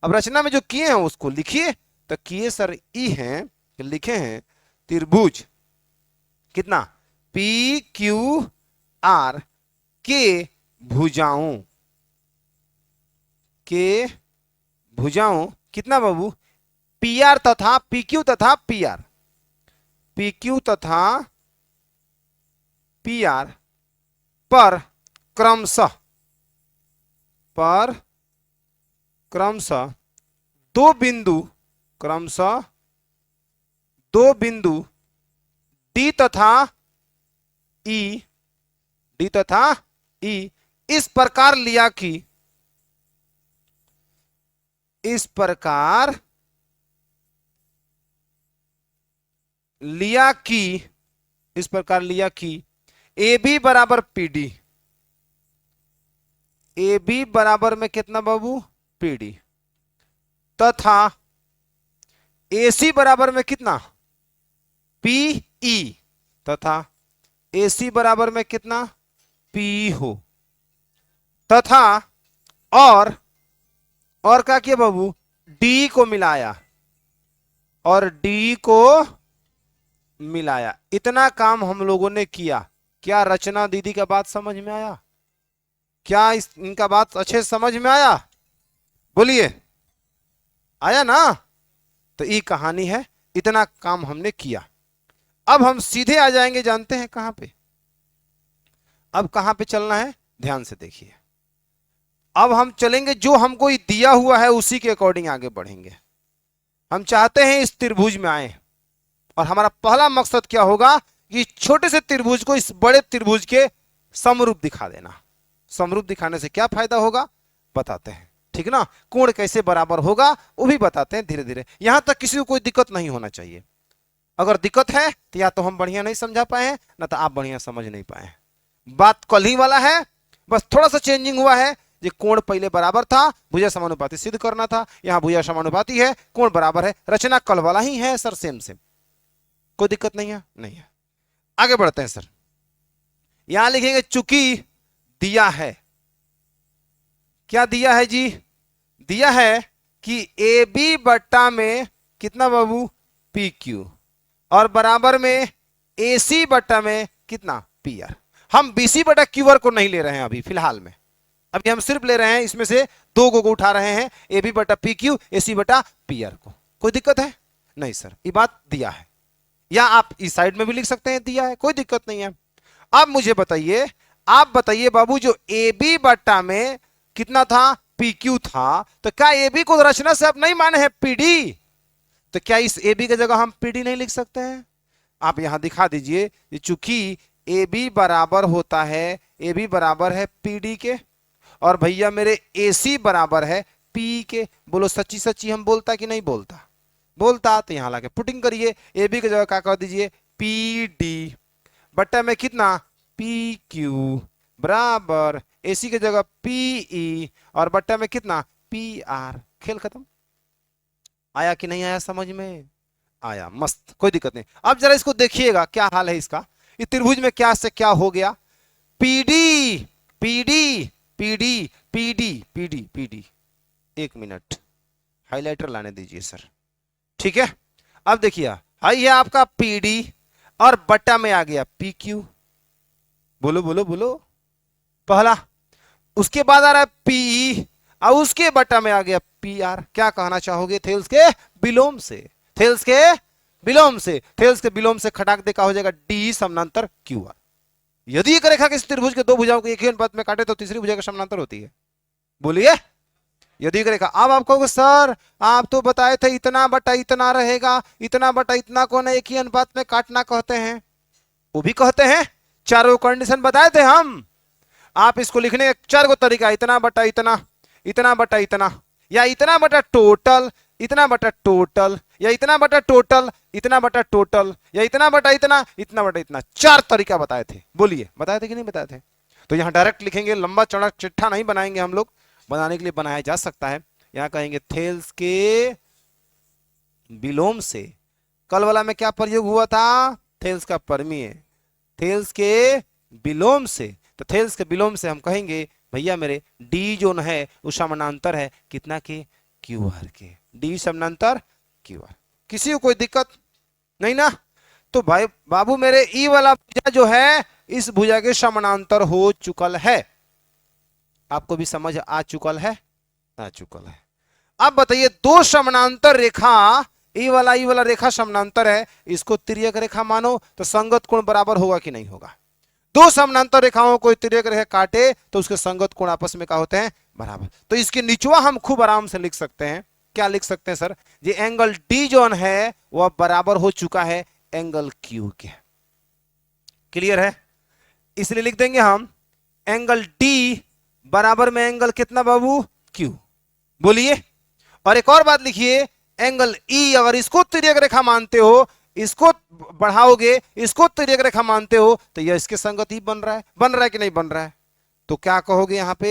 अब रचना में जो किए हैं उसको लिखिए। तो किए सर ई हैं, लिखे हैं त्रिभुज कितना पी क्यू आर के भुजाओं कितना बाबू पी आर तथा पी क्यू तथा पी आर, पी क्यू तथा पी आर पर क्रमशः दो बिंदु डी तथा ई इस प्रकार लिया कि ए बी बराबर पी डी, ए बी बराबर में कितना बाबू पी डी, तथा ए सी बराबर में कितना पी ई, तथा ए सी बराबर में कितना पी हो, तथा और क्या किया बाबू डी को मिलाया, और डी को मिलाया। इतना काम हम लोगों ने किया। क्या रचना दीदी का बात समझ में आया? क्या इनका बात अच्छे से समझ में आया? बोलिए, आया ना? तो ये कहानी है, इतना काम हमने किया। अब हम सीधे आ जाएंगे, जानते हैं कहां पे? अब कहां पे चलना है, ध्यान से देखिए। अब हम चलेंगे, जो हमको दिया हुआ है उसी के अकॉर्डिंग आगे बढ़ेंगे। हम चाहते हैं इस त्रिभुज में आए, और हमारा पहला मकसद क्या होगा कि छोटे से त्रिभुज को इस बड़े त्रिभुज के समरूप दिखा देना। समरूप दिखाने से क्या फायदा होगा बताते हैं, ठीक ना? कोण कैसे बराबर होगा वो भी बताते हैं धीरे धीरे। यहां तक किसी को कोई दिक्कत नहीं होना चाहिए। अगर दिक्कत है तो या तो हम बढ़िया नहीं समझा पाए हैं, ना तो आप बढ़िया समझ नहीं पाए हैं। बात कल ही वाला है, बस थोड़ा सा चेंजिंग हुआ है। ये कोण पहले बराबर था, भुजा समानुपाती सिद्ध करना था, यहां भुजा समानुपाती है, कोण बराबर है, रचना कल वाला ही है सर, सेम सेम, कोई दिक्कत नहीं है, नहीं है। आगे बढ़ते हैं सर। यहां लिखेंगे चूंकि दिया है, क्या दिया है जी? दिया है कि ए बी बट्टा में कितना बाबू, पी क्यू, और बराबर में ए सी बट्टा में कितना, पी आर। हम बी सी बटा क्यू आर को नहीं ले रहे हैं अभी फिलहाल में, अभी हम सिर्फ ले रहे हैं इसमें से दो को उठा रहे हैं, ए बी बटा पी क्यू, ए सी बटा पी आर को। कोई दिक्कत है? नहीं सर, ये बात दिया है, या आप इस साइड में भी लिख सकते हैं दिया है, कोई दिक्कत नहीं है। अब मुझे बताइए, आप बताइए बाबू, जो ए बी बट्टा में कितना था, पी क्यू था, तो क्या ए बी को रचना से आप नहीं माने हैं पीडी? तो क्या इस ए बी की जगह हम पीडी नहीं लिख सकते हैं? आप यहां दिखा दीजिए, चूंकि ए बी बराबर होता है, ए बी बराबर है पीडी के, और भैया मेरे ए सी बराबर है पी के। बोलो सच्ची सच्ची हम बोलता कि नहीं बोलता? बोलता। तो यहां लाके पुटिंग करिए, ए बी की जगह क्या कर दीजिए, पी डी बट्टा में कितना, पी क्यू, बराबर ए सी की जगह पी ई, और बट्टा में कितना, पी आर। खेल खत्म। आया कि नहीं आया समझ में? आया, मस्त, कोई दिक्कत नहीं। अब जरा इसको देखिएगा क्या हाल है इसका। इस त्रिभुज में क्या से क्या हो गया, PD PD PD PD PD PD. एक मिनट, हाइलाइटर लाने दीजिए सर, ठीक है? अब देखिए, हाई है आपका पीडी, और बट्टा में आ गया पी क्यू। बोलो बोलो बोलो, पहला। उसके बाद आ रहा है पी, और उसके बट्टा में आ गया पी आर। क्या कहना चाहोगे? थेल्स के विलोम से, थेल्स के विलोम से, थेल्स के विलोम से खटाक दे का हो जाएगा डी समानांतर क्यू आर। यदि एक रेखा किसी त्रिभुज के दो भुजाओं को एक ही अनुपात में काटे तो तीसरी भुजा का समानांतर होती है। बोलिए, यदि एक रेखा। अब आप कहोगे सर आप तो बताए थे इतना बटा इतना रहेगा, इतना बटा इतना को ना एक ही अनुपात में काटना कहते हैं, वो भी कहते हैं, चारों कंडीशन बताए थे हम। आप इसको लिखने का चार गो तरीका, इतना बटा इतना, इतना बटा इतना, या इतना बटा टोटल, इतना बटा टोटल, या इतना बटा टोटल, इतना बटा टोटल, या इतना बटा इतना, इतना बटा इतना। चार तरीका बताए थे। बोलिए, बताए थे कि नहीं बताए थे? तो यहां डायरेक्ट लिखेंगे, लंबा चौड़ा चिट्ठा नहीं बनाएंगे हम लोग, बनाने के लिए बनाया जा सकता है। यहां कहेंगे थेल्स के विलोम से। कल वाला में क्या प्रयोग हुआ था? थेल्स का परमीय, थेल्स के विलोम से। तो थेल्स के विलोम से हम कहेंगे भैया मेरे डी जो है वो समानांतर है कितना के, क्यू आर के। डी समानांतर क्यू आर। किसी को कोई दिक्कत नहीं ना? तो भाई बाबू मेरे ई वाला भुजा जो है इस भुजा के समानांतर हो चुकल है। आपको भी समझ आ चुकल है? आ चुकल है। अब बताइए, दो समानांतर रेखा, ई वाला रेखा समानांतर है, इसको तिर्यक रेखा मानो तो संगत कोण बराबर होगा कि नहीं होगा? दो समानांतर रेखाओं को तिर्यक रेखा काटे तो उसके संगत कोण आपस में क्या होते हैं, बराबर। तो इसके निचवा हम खूब आराम से लिख सकते हैं। क्या लिख सकते हैं सर? ये एंगल डी जोन है वह बराबर हो चुका है एंगल क्यू के। क्लियर है? इसलिए लिख देंगे हम एंगल डी बराबर में एंगल कितना बाबू, क्यू। बोलिए। और एक और बात लिखिए, एंगल ई अगर इसको तिर्यक रेखा मानते हो, इसको बढ़ाओगे, इसको तिर्यक रेखा मानते हो, तो यह इसके संगत ही बन रहा है कि नहीं बन रहा है? तो क्या कहोगे यहां पे,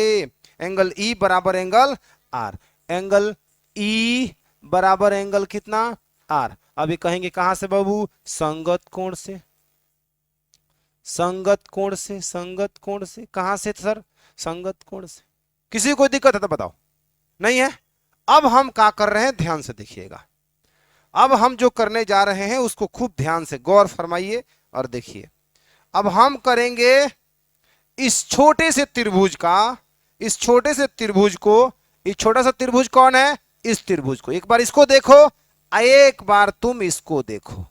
एंगल ई बराबर एंगल आर। एंगल ई बराबर एंगल कितना, आर। अभी कहेंगे कहां से बाबू, संगत कोण से। संगत कोण से, संगत कोण से। कहां से सर? संगत कोण से। किसी को कोई दिक्कत है तो बताओ? नहीं है? अब हम क्या कर रहे हैं, ध्यान से देखिएगा। अब हम जो करने जा रहे हैं उसको खूब ध्यान से गौर फरमाइए और देखिए। अब हम करेंगे इस छोटे से त्रिभुज का, इस छोटे से त्रिभुज को, ये छोटा सा त्रिभुज कौन है, इस त्रिभुज को, एक बार इसको देखो, एक बार तुम इसको देखो,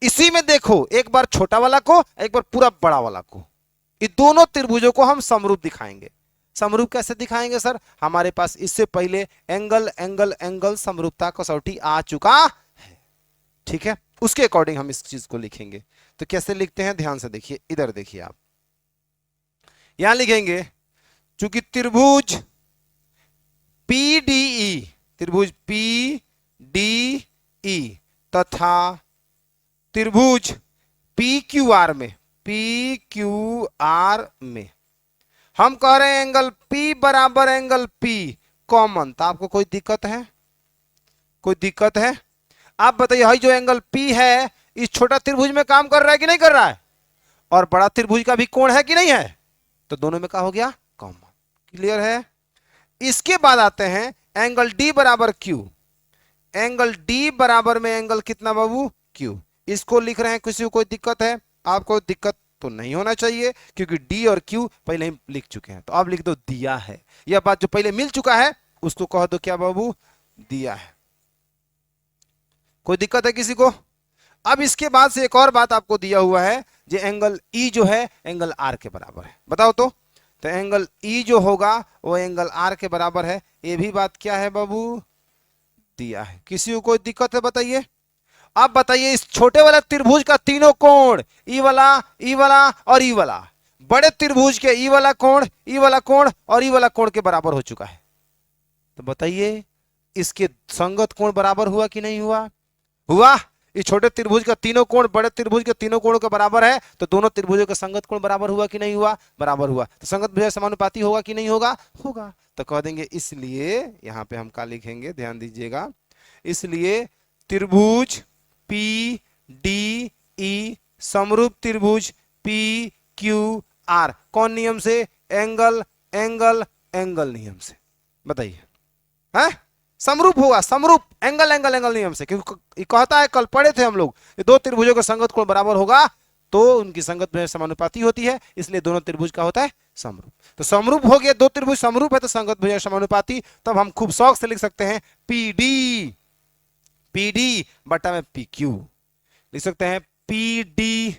इसी में देखो, एक बार छोटा वाला को, एक बार पूरा बड़ा वाला को, ये दोनों त्रिभुजों को हम समरूप दिखाएंगे। समरूप कैसे दिखाएंगे सर, हमारे पास इससे पहले एंगल एंगल एंगल समरूपता कसौटी आ चुका है, ठीक है, उसके अकॉर्डिंग हम इस चीज को लिखेंगे। तो कैसे लिखते हैं, ध्यान से देखिए, इधर देखिए आप, यहां लिखेंगे चूंकि त्रिभुज PDE, त्रिभुज PDE तथा त्रिभुज PQR में, PQR में हम कह रहे हैं एंगल P बराबर एंगल P कॉमन। तो आपको कोई दिक्कत है, कोई दिक्कत है? आप बताइए, जो एंगल P है इस छोटा त्रिभुज में काम कर रहा है कि नहीं कर रहा है, और बड़ा त्रिभुज का भी कोण है कि नहीं है, तो दोनों में क्या हो गया, कॉमन। क्लियर है? इसके बाद आते हैं एंगल D बराबर Q, एंगल D बराबर में एंगल कितना बाबू, Q, इसको लिख रहे हैं, किसी को कोई दिक्कत है? आपको दिक्कत तो नहीं होना चाहिए, क्योंकि D और Q पहले ही लिख चुके हैं, तो अब लिख दो दिया है। यह बात जो पहले मिल चुका है उसको कह दो क्या बाबू, दिया है। कोई दिक्कत है किसी को? अब इसके बाद से एक और बात आपको दिया हुआ है, जो एंगल E जो है एंगल R के बराबर है, बताओ तो एंगल E जो होगा वो एंगल R के बराबर है, ये भी बात क्या है बाबू, दिया है। किसी को कोई दिक्कत है बताइए? अब बताइए, इस छोटे वाला त्रिभुज का तीनों कोण, ई वाला, ई वाला और ई वाला, बड़े त्रिभुज के ई वाला कोण, ई वाला कोण और ई वाला कोण के बराबर हो चुका है। तो बताइए इसके संगत कोण बराबर हुआ कि नहीं हुआ? हुआ। इस छोटे त्रिभुज का तीनों कोण बड़े त्रिभुज के तीनों कोणों के बराबर है, तो दोनों त्रिभुजों का संगत कोण बराबर हुआ कि नहीं हुआ? बराबर हुआ। तो संगत भुजा समानुपाती होगा कि नहीं होगा? होगा। तो कह देंगे, इसलिए यहां पे हम क्या लिखेंगे, ध्यान दीजिएगा, इसलिए त्रिभुज PDE समरूप त्रिभुज PQR कौन नियम से? एंगल एंगल एंगल नियम से। बताइए, है समरूप होगा, समरूप एंगल एंगल एंगल नियम से, क्योंकि कहता है, कल पढ़े थे हम लोग, दो त्रिभुजों का संगत कोण बराबर होगा तो उनकी संगत भुजा समानुपाती होती है, इसलिए दोनों त्रिभुज का होता है समरूप। तो समरूप हो गया, दो त्रिभुज समरूप है तो संगत भुजा समानुपाती। तब हम खूब शौक से लिख सकते हैं PD बटा में PQ, लिख सकते हैं PD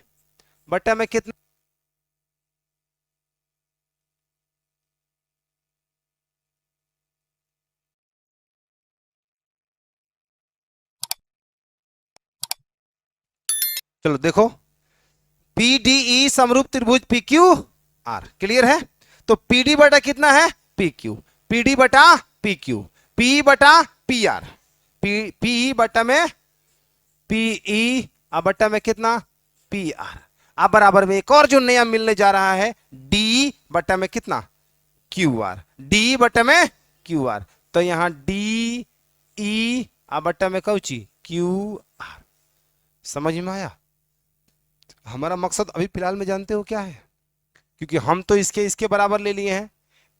बटा में कितना, चलो देखो, PDE समरूप त्रिभुज PQR, क्लियर है? तो PD बटा कितना है, PQ, PD बटा PQ, P बटा PR, PE बटा में PE, अब बटा में कितना, PR, अब बराबर में एक और जो नया मिलने जा रहा है, D बटा में कितना, QR, D बटा में QR, तो यहां DE अब बटा में कौची, QR। समझ में आया? हमारा मकसद अभी फिलहाल में जानते हो क्या है? क्योंकि हम तो इसके बराबर ले लिए हैं,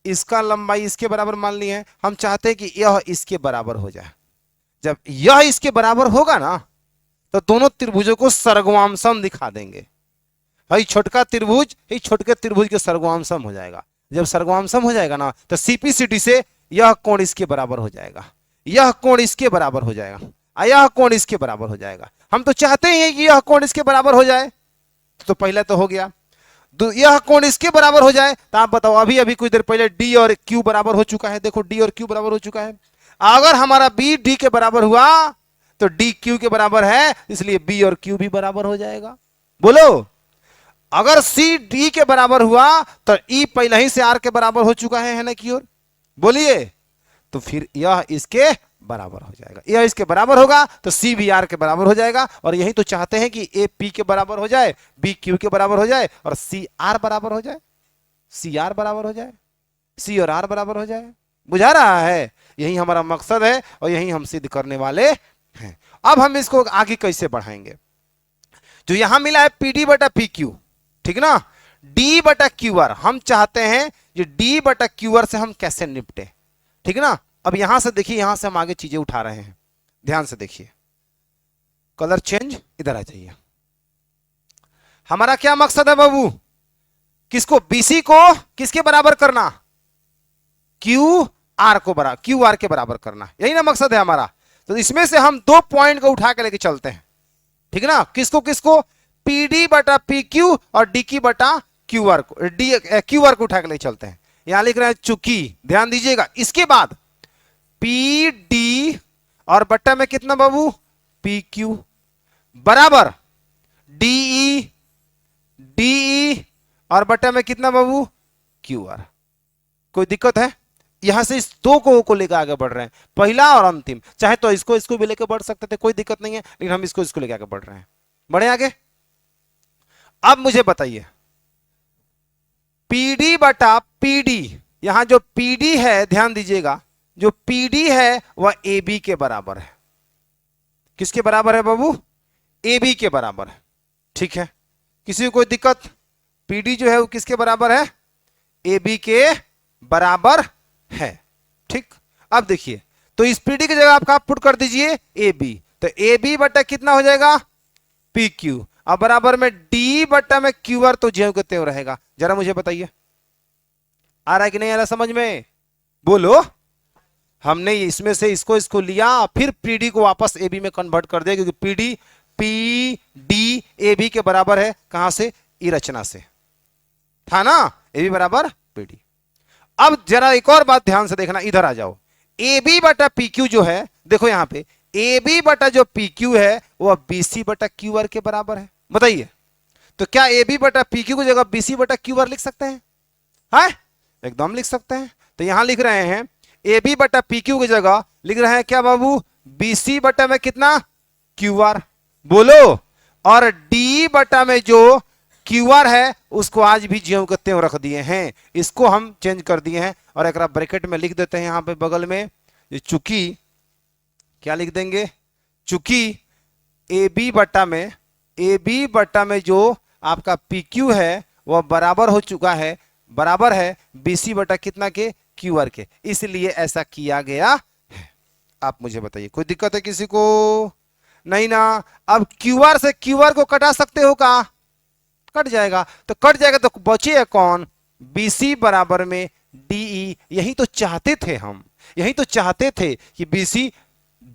इसका लंबाई इसके बराबर मान ली है, हम चाहते हैं कि यह इसके बराबर हो जाए। जब यह इसके बराबर होगा ना, तो दोनों त्रिभुजों को सर्गवामसम दिखा देंगे। भाई छोटका त्रिभुज ही छोटके त्रिभुज के सर्गवामसम हो जाएगा। जब सर्गवामसम हो जाएगा ना, तो CPCD से यह कोण इसके बराबर हो जाएगा, यह कोण इसके बराबर हो जाएगा, यह कोण इसके बराबर हो जाएगा। हम तो चाहते ही हैं कि यह कोण इसके बराबर हो जाए, तो पहला तो हो गया, यह कोण इसके बराबर हो जाए। तो आप बताओ, अभी अभी कुछ देर पहले D और Q बराबर हो चुका है, देखो D और Q बराबर हो चुका है। अगर हमारा B D के बराबर हुआ तो D Q के बराबर है, इसलिए B और Q भी बराबर हो जाएगा। बोलो, अगर C D के बराबर हुआ तो E पहले ही से R के बराबर हो चुका है ना की ओर, बोलिए, तो फिर यह इसके बराबर हो जाएगा, यह इसके बराबर होगा तो C भी R के बराबर हो जाएगा। और यही तो चाहते हैं कि A P के बराबर हो जाए, B Q के बराबर हो जाए और C R बराबर हो जाए, C R बराबर हो जाए, C और R बराबर हो जाए। बुझा रहा है? यही हमारा मकसद है और यही हम सिद्ध करने वाले हैं। अब हम इसको आगे कैसे बढ़ाएंगे? जो यहां मिला है PD बटा PQ, ठीक ना, D बटा QR, हम चाहते हैं जो D बटा QR से हम कैसे निपटे, ठीक ना। अब यहां से देखिए, यहां से हम आगे चीजें उठा रहे हैं, ध्यान से देखिए, कलर चेंज, इधर आ जाइए। हमारा क्या मकसद है बाबू, किसको, बीसी को किसके बराबर करना, क्यू आर को बराबर, क्यू आर के बराबर करना, यही ना मकसद है हमारा। तो इसमें से हम 2 पॉइंट को उठा के लेके चलते हैं, ठीक है ना, किसको किसको, पीडी बटा पी क्यू और डी की बटा क्यू आर को, डी क्यू आर को उठा के लेके चलते हैं। यहां लिख रहे हैं चूंकि, ध्यान दीजिएगा, इसके बाद पी डी और बट्टा में कितना बाबू, पी क्यू बराबर डीई, डीई और बट्टा में कितना बाबू, क्यू आर। कोई दिक्कत है, यहां से इस 2 को लेकर आगे बढ़ रहे हैं, पहला और अंतिम, चाहे तो इसको भी लेकर बढ़ सकते थे, कोई दिक्कत नहीं है, लेकिन हम इसको लेकर आगे बढ़ रहे हैं। बढ़े आगे। अब मुझे बताइए, पीडी बटा पीडी, यहां जो पीडी है ध्यान दीजिएगा, जो पीडी है वह ए बी के बराबर है। किसके बराबर है बाबू, ए बी के बराबर है, ठीक है, किसी को कोई दिक्कत, पीडी जो है वो किसके बराबर है, ए बी के बराबर है, ठीक। अब देखिए, तो इस पीडी की जगह आप पुट कर दीजिए ए बी, तो ए बी बटा कितना हो जाएगा, पी क्यू, अब बराबर में डी बटा में क्यू आर, तो ज्यों के त्यों रहेगा। जरा मुझे बताइए, आ रहा है कि नहीं आ रहा समझ में, बोलो। हमने इसमें से इसको लिया, फिर पीडी को वापस ए बी में कन्वर्ट कर दिया, क्योंकि PD P D A B के बराबर है, कहां से, ई रचना से था ना, ए बी बराबर पीडी। अब जरा एक और बात ध्यान से देखना, इधर आ जाओ, ए बी बटा पी क्यू जो है, देखो यहां पे ए बी बटा जो पी क्यू है वह बी सी बटा क्यू आर के बराबर है। बताइए, तो क्या ए बी बटा पी क्यू की जगह बी सी बटा क्यू आर लिख सकते हैं, है? एकदम लिख सकते हैं। तो यहां लिख रहे हैं ए बी बटा पी क्यू की जगह लिख रहे हैं क्या बाबू, बी सी बटा में कितना, क्यू आर, बोलो। और डी बटा में जो क्यू आर है उसको आज भी ज्यों के त्यों रख दिए हैं, इसको हम चेंज कर दिए हैं और एक ब्रैकेट में लिख देते हैं यहां पे बगल में, चूंकि क्या लिख देंगे, चूंकि ए बी बटा में जो आपका पी क्यू है वह बराबर हो चुका है, बराबर है बी सी बटा कितना के, क्यू आर के, इसलिए ऐसा किया गया है। आप मुझे बताइए, कोई दिक्कत है किसी को, नहीं ना। अब क्यू आर से क्यू आर को कटा सकते हो का, कट जाएगा, तो कट जाएगा तो बचे कौन, बी सी बराबर में डीई। यही तो चाहते थे हम, यही तो चाहते थे कि बी सी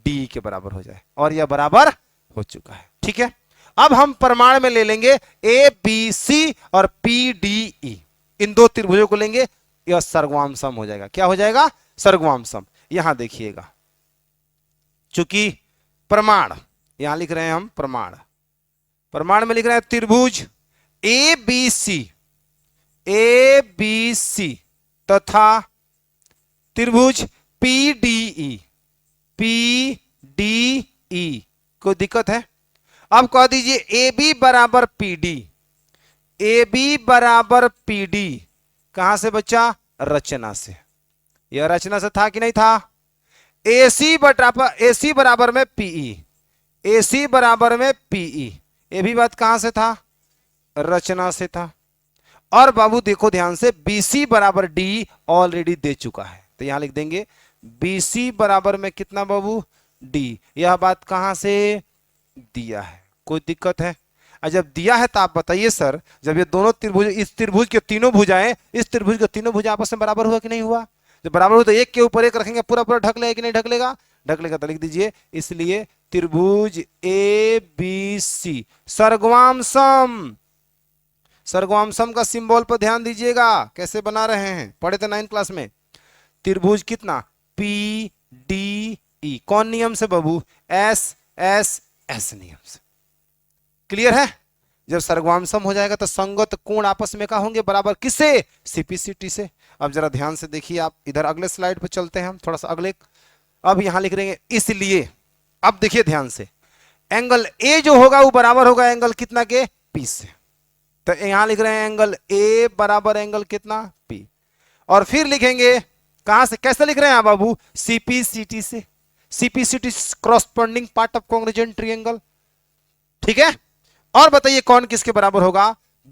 डी के बराबर हो जाए, और यह बराबर हो चुका है, ठीक है। अब हम प्रमाण में ले लेंगे ए बी सी और पी डी ई, इन 2 त्रिभुजों को लेंगे, यह सर्वगाम सम हो जाएगा। क्या हो जाएगा, सर्वगाम सम। यहां देखिएगा, चूंकि प्रमाण, यहां लिख रहे हैं हम प्रमाण, प्रमाण में लिख रहे हैं त्रिभुज ए बी सी तथा त्रिभुज पी डी ई, कोई दिक्कत है। अब कह दीजिए ए बी बराबर पी डी, ए बी बराबर पी डी, कहां से बच्चा, रचना से। यह रचना से था कि नहीं था, ए सी बराबर में पीई, ए सी बराबर में पीई, ये भी बात कहां से था, रचना से था। और बाबू देखो ध्यान से, बीसी बराबर डी ऑलरेडी दे चुका है, तो यहां लिख देंगे बीसी बराबर में कितना बाबू, डी। यह बात कहां से दिया है, कोई दिक्कत है। जब दिया है तो आप बताइए सर, जब ये दोनों त्रिभुज, इस त्रिभुज के तीनों भुजाएं, इस त्रिभुज के तीनों भुजा आपस में बराबर हुआ कि नहीं हुआ, जब बराबर हुआ तो एक के ऊपर एक रखेंगे, पूरा पूरा ढक लेगा कि नहीं ढक लेगा, ढक लेगा, तो लिख दीजिए इसलिए त्रिभुज ए बी सी सर्वगाम सम। सर्वगाम सम का सिंबल पर ध्यान दीजिएगा, कैसे बना रहे हैं, पढ़े थे 9th क्लास में। त्रिभुज कितना, पी डी ई, कौन नियम से बाबू, एस एस एस नियम से। क्लियर है। जब सर्वगाम सम हो जाएगा तो संगत कोण आपस में क्या होंगे, बराबर, किससे, सीपीसीटी से। अब जरा ध्यान से देखिए आप, इधर अगले स्लाइड पर चलते हैं हम, थोड़ा सा अगले। अब यहां लिख रहे हैं इसलिए, अब देखिए ध्यान से, एंगल ए जो होगा वो बराबर होगा एंगल कितना के, पी से। तो यहां लिख रहे हैं एंगल ए बराबर एंगल कितना, पी। और फिर लिखेंगे कहां से, कैसे लिख रहे हैं बाबू, सीपीसीटी से। CPCT corresponding part of congruent triangle, ठीक है। और बताइए कौन किसके बराबर होगा,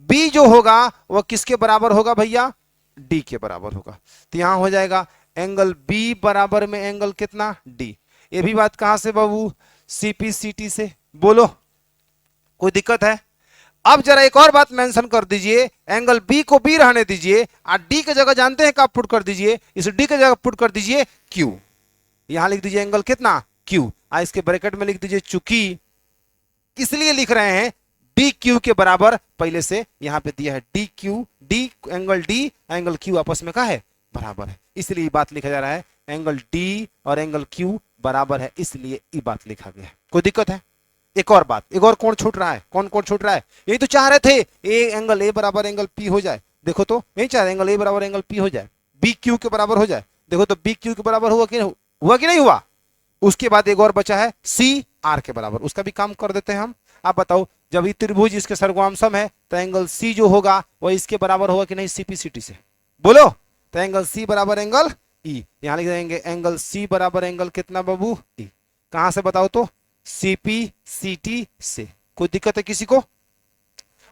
बी जो होगा वह किसके बराबर होगा भैया, डी के बराबर होगा। तो यहां हो जाएगा एंगल बी बराबर में एंगल कितना, डी। ये भी बात कहां से बाबू, सीपीसीटी से। बोलो कोई दिक्कत है। अब जरा एक और बात मेंशन कर दीजिए, एंगल बी को बी रहने दीजिए और डी की जगह जानते हैं कब पुट कर दीजिए, इस डी की जगह पुट कर दीजिए क्यू। यहां लिख दीजिए एंगल कितना क्यू, इसके ब्रैकेट में लिख दीजिए चूंकि इसलिए लिख रहे हैं डी क्यू के बराबर, पहले से यहां पे दिया है D Q, D angle Q आपस में का है बराबर है, इसलिए ये बात लिखा जा रहा है एंगल डी और एंगल क्यू बराबर है, इसलिए ये बात लिखा गया है। कोई दिक्कत है? एक और बात, एक और कौन छूट रहा है, कौन कौन छूट रहा है? यही तो चाह रहे थे एंगल ए बराबर एंगल पी हो जाए, देखो तो यही चाह रहे एंगल ए बराबर एंगल पी हो जाए, बी क्यू के बराबर हो जाए, देखो तो बी क्यू के बराबर हुआ कि नहीं हुआ? उसके बाद एक और बचा है सी आर के बराबर, उसका भी काम कर देते हैं हम। आप बताओ, जब ये त्रिभुज इसके सर्वगामसम है तो एंगल सी जो होगा वह इसके बराबर होगा कि नहीं सीपीसीटी से? बोलो। तो एंगल सी बराबर एंगल ई, यहां लिख देंगे एंगल सी बराबर एंगल कितना बाबू ई, कहां से बताओ तो सीपीसीटी से। कोई दिक्कत है किसी को?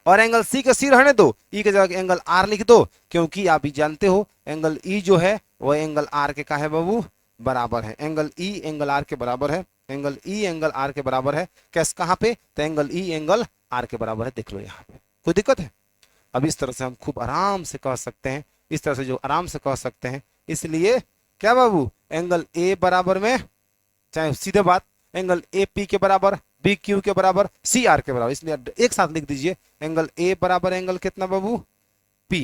और एंगल सी का सी रहने दो, ई के जगह एंगल आर लिख दो, क्योंकि आप ही जानते हो एंगल ई जो है वह एंगल आर के का है बाबू बराबर है, एंगल ई एंगल आर के बराबर है, एंगल ई एंगल आर के बराबर है। कैसे कहां पे? तो एंगल ई एंगल आर के बराबर है, देख लो यहाँ पे। कोई दिक्कत है? अब इस तरह से हम खूब आराम से कह सकते हैं, इस तरह से जो आराम से कह सकते हैं, इसलिए क्या बाबू एंगल ए बराबर में, चाहे सीधे बात एंगल ए पी के बराबर, बी क्यू के बराबर, सी आर के बराबर, इसलिए एक साथ लिख दीजिए एंगल ए बराबर एंगल कितना बाबू पी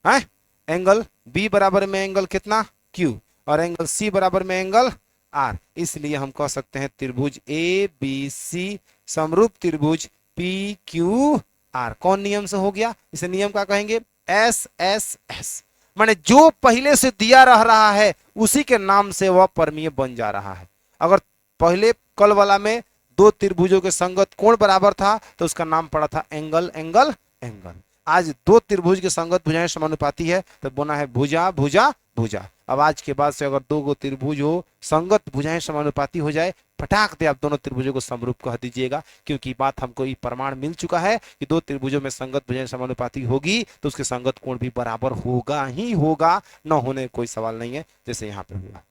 है, एंगल बी बराबर में एंगल कितना क्यू, और एंगल सी बराबर में एंगल आर। इसलिए हम कह सकते हैं त्रिभुज ए बी सी समरूप त्रिभुज पी क्यू आर। कौन नियम से हो गया? इसे नियम क्या कहेंगे? एस एस एस, माने जो पहले से दिया रह रहा है उसी के नाम से वह परमीय बन जा रहा है। अगर पहले कल वाला में दो त्रिभुजों के संगत कोण बराबर था तो उसका नाम पड़ा था एंगल एंगल एंगल। आज दो त्रिभुज के संगत भुजाएं समानुपाती है तो बोना है भुजा भुजा भुजा। अब आज के बाद से अगर दो गो त्रिभुज हो, संगत भुजाएं समानुपाती हो जाए, फटाक दे आप दोनों त्रिभुजों को समरूप कह दीजिएगा, क्योंकि बात हमको ये प्रमाण मिल चुका है कि दो त्रिभुजों में संगत भुजाएं समानुपाती होगी तो उसके संगत कोण भी बराबर होगा ही होगा, न होने कोई सवाल नहीं है, जैसे यहाँ पे हुआ।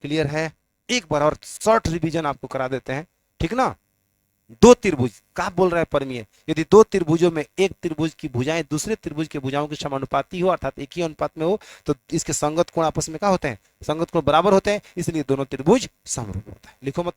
क्लियर है? एक बार और शॉर्ट रिवीजन आपको करा देते हैं, ठीक ना। दो त्रिभुज क्या बोल रहा है परमीय? यदि दो त्रिभुजों में एक त्रिभुज की भुजाएं दूसरे त्रिभुज की भुजाओं के समानुपाती हो, अर्थात एक ही अनुपात में हो, तो इसके संगत कोण आपस में क्या होते हैं? संगत कोण बराबर होते हैं, इसलिए दोनों त्रिभुज समरूप होता है। लिखो मत,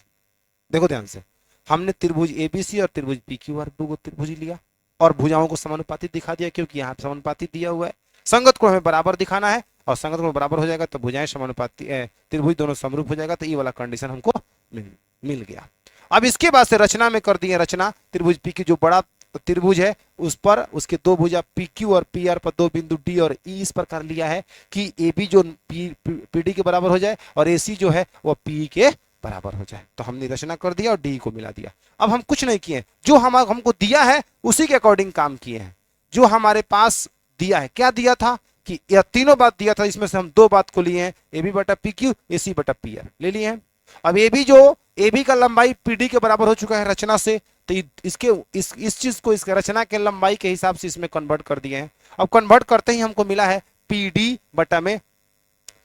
देखो ध्यान से, हमने त्रिभुज एबीसी और त्रिभुज पीक्यूआर दो त्रिभुज लिया और भुजाओं को समानुपाती दिखा दिया, क्योंकि यहाँ समानुपाती दिया हुआ है। संगत कोण हमें बराबर दिखाना है और संगत कोण बराबर हो जाएगा तो भुजाएं समानुपाती त्रिभुज दोनों समरूप हो जाएगा, तो ये वाला कंडीशन हमको मिल गया। अब इसके बाद से रचना में कर दिए, रचना त्रिभुज पी की जो बड़ा त्रिभुज है उस पर उसके दो भुजा पी क्यू और पी आर पर दो बिंदु डी और ई इस प्रकार लिया है कि ए बी जो पी डी के बराबर हो जाए और ए सी जो है वह पी के बराबर हो जाए। तो हमने रचना कर दिया और डी को मिला दिया। अब हम कुछ नहीं किए, जो हमको दिया है उसी के अकॉर्डिंग काम किए हैं। जो हमारे पास दिया है, क्या दिया था कि यह तीनों बात दिया था, इसमें से हम दो बात को लिए हैं, ए बी बटा पी क्यू, ए सी बटा पी आर ले लिए हैं। अब ए बी का लंबाई पीडी के बराबर हो चुका है रचना से, तो इसके इस चीज को इसके रचना के लंबाई के हिसाब से इसमें कन्वर्ट कर दिए हैं। अब कन्वर्ट करते ही हमको मिला है पीडी बटा में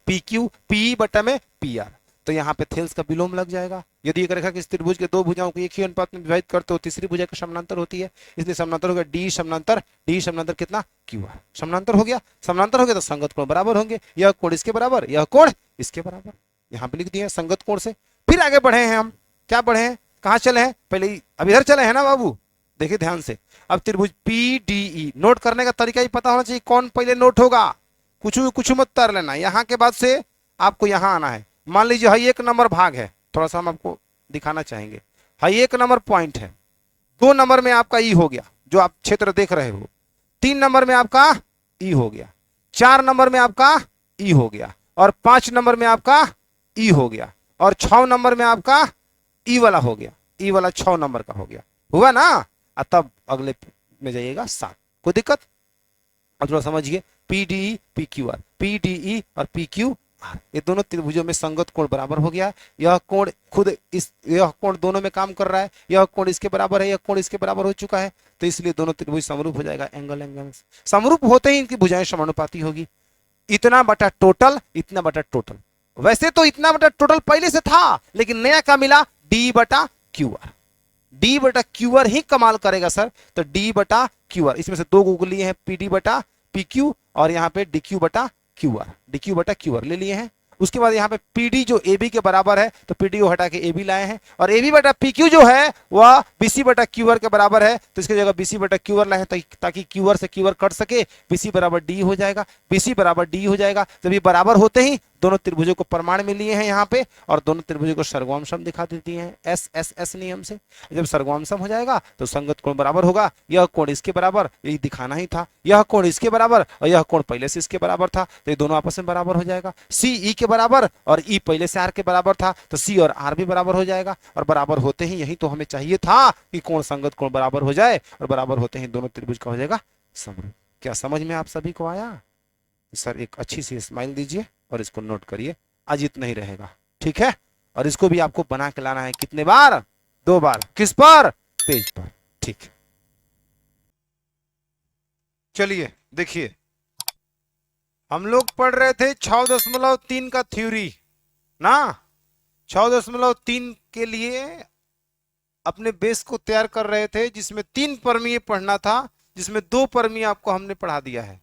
पी क्यू, पी बटा में पी आर, तो यहाँ पे थेल्स का विलोम लग जाएगा। यदि एक रेखा के त्रिभुज के दो भुजाओं को एक ही अनुपात में विभाजित करते हो, तीसरी भुजा का समानांतर होती है, इसलिए समानांतर हो गया डी समानांतर कितना क्यू आर, समानांतर हो गया। समानांतर हो गया तो संगत कोण बराबर होंगे, यह कोण इसके बराबर, यह कोण इसके बराबर, यहाँ पे लिख दिया संगत कोण से। फिर आगे बढ़े हैं हम, क्या बढ़े हैं, कहां चले हैं? पहले अब इधर चले हैं ना बाबू, देखिए ध्यान से। अब त्रिभुज पीडीई, नोट करने का तरीका ही पता होना चाहिए, कौन पहले नोट होगा, कुछ मत कर लेना। यहां के बाद से आपको यहां आना है। मान लीजिए हाई एक नंबर भाग है, थोड़ा सा हम आपको दिखाना चाहेंगे। हाई एक नंबर पॉइंट है, 2 नंबर में आपका ई हो गया जो आप क्षेत्र देख रहे हो, 3 नंबर में आपका ई हो गया, 4 नंबर में आपका ई हो गया, और 5 नंबर में आपका ई हो गया, और 6 नंबर में आपका ई वाला हो गया, ई वाला 6 नंबर का हो गया, हुआ ना। तब अगले में जाइएगा 7। कोई दिक्कत? अब थोड़ा समझिए, PDE P Q are, PDE और पी क्यू आर, ये दोनों त्रिभुजों में संगत कोण बराबर हो गया। यह कोण खुद यह कोण दोनों में काम कर रहा है, यह कोण इसके बराबर है, यह कोण इसके बराबर हो चुका है, तो इसलिए दोनों त्रिभुज समरूप हो जाएगा। एंगल एंगल समरूप होते ही इनकी भुजाएं समानुपाती होगी। इतना बटा टोटल, इतना बटा टोटल। वैसे तो इतना बटा टोटल पहले से था, लेकिन नया क्या मिला? डी बटा क्यू आर, डी बटा क्यूआर ही कमाल करेगा सर। तो डी बटा क्यूआर, इसमें से दो को लिए हैं, पी डी बटा पी क्यू, और यहाँ पे डी क्यू बटा क्यूआर, डी क्यू बटा क्यूआर ले लिए हैं। उसके बाद यहाँ पे पीडी जो ए बी के बराबर है, तो पीडी को हटा के ए बी लाए हैं, और ए बी बटा पी क्यू जो है वह बीसी बटा क्यूआर के बराबर है, तो इसकी जगह बीसी बटा क्यूआर लाए हैं, ताकि क्यूआर से क्यूआर कट सके, बीसी बराबर डी हो जाएगा, बीसी बराबर डी हो जाएगा। जब ये बराबर होते ही दोनों त्रिभुजों को प्रमाण में लिए हैं यहाँ पे, और दोनों त्रिभुजों को सर्वोम सम दिखा देती हैं एस एस एस नियम से। जब सर्वोम सम हो जाएगा तो संगत कोण बराबर होगा, यह कोण इसके बराबर, यही दिखाना ही था, यह कोण इसके बराबर और यह कोण पहले से इसके बराबर था, तो ये दोनों आपस में बराबर हो जाएगा। सी ई के बराबर और ई पहले से आर के बराबर था, तो सी और आर भी बराबर हो जाएगा, और बराबर होते ही यही तो हमें चाहिए था कि कोण संगत कोण बराबर हो जाए, और बराबर होते ही दोनों त्रिभुज का हो जाएगा समरूप। क्या समझ में आप सभी को आया? सर एक अच्छी सी स्माइल दीजिए और इसको नोट करिए, आज इतना ही रहेगा, ठीक है? और इसको भी आपको बना के लाना है कितने बार? 2 बार। किस पर? पेज पर, ठीक है। चलिए देखिए, हम लोग पढ़ रहे थे 6.3 का थ्योरी ना। 6.3 के लिए अपने बेस को तैयार कर रहे थे, जिसमें 3 परमीय पढ़ना था, जिसमें 2 परमीय आपको हमने पढ़ा दिया है।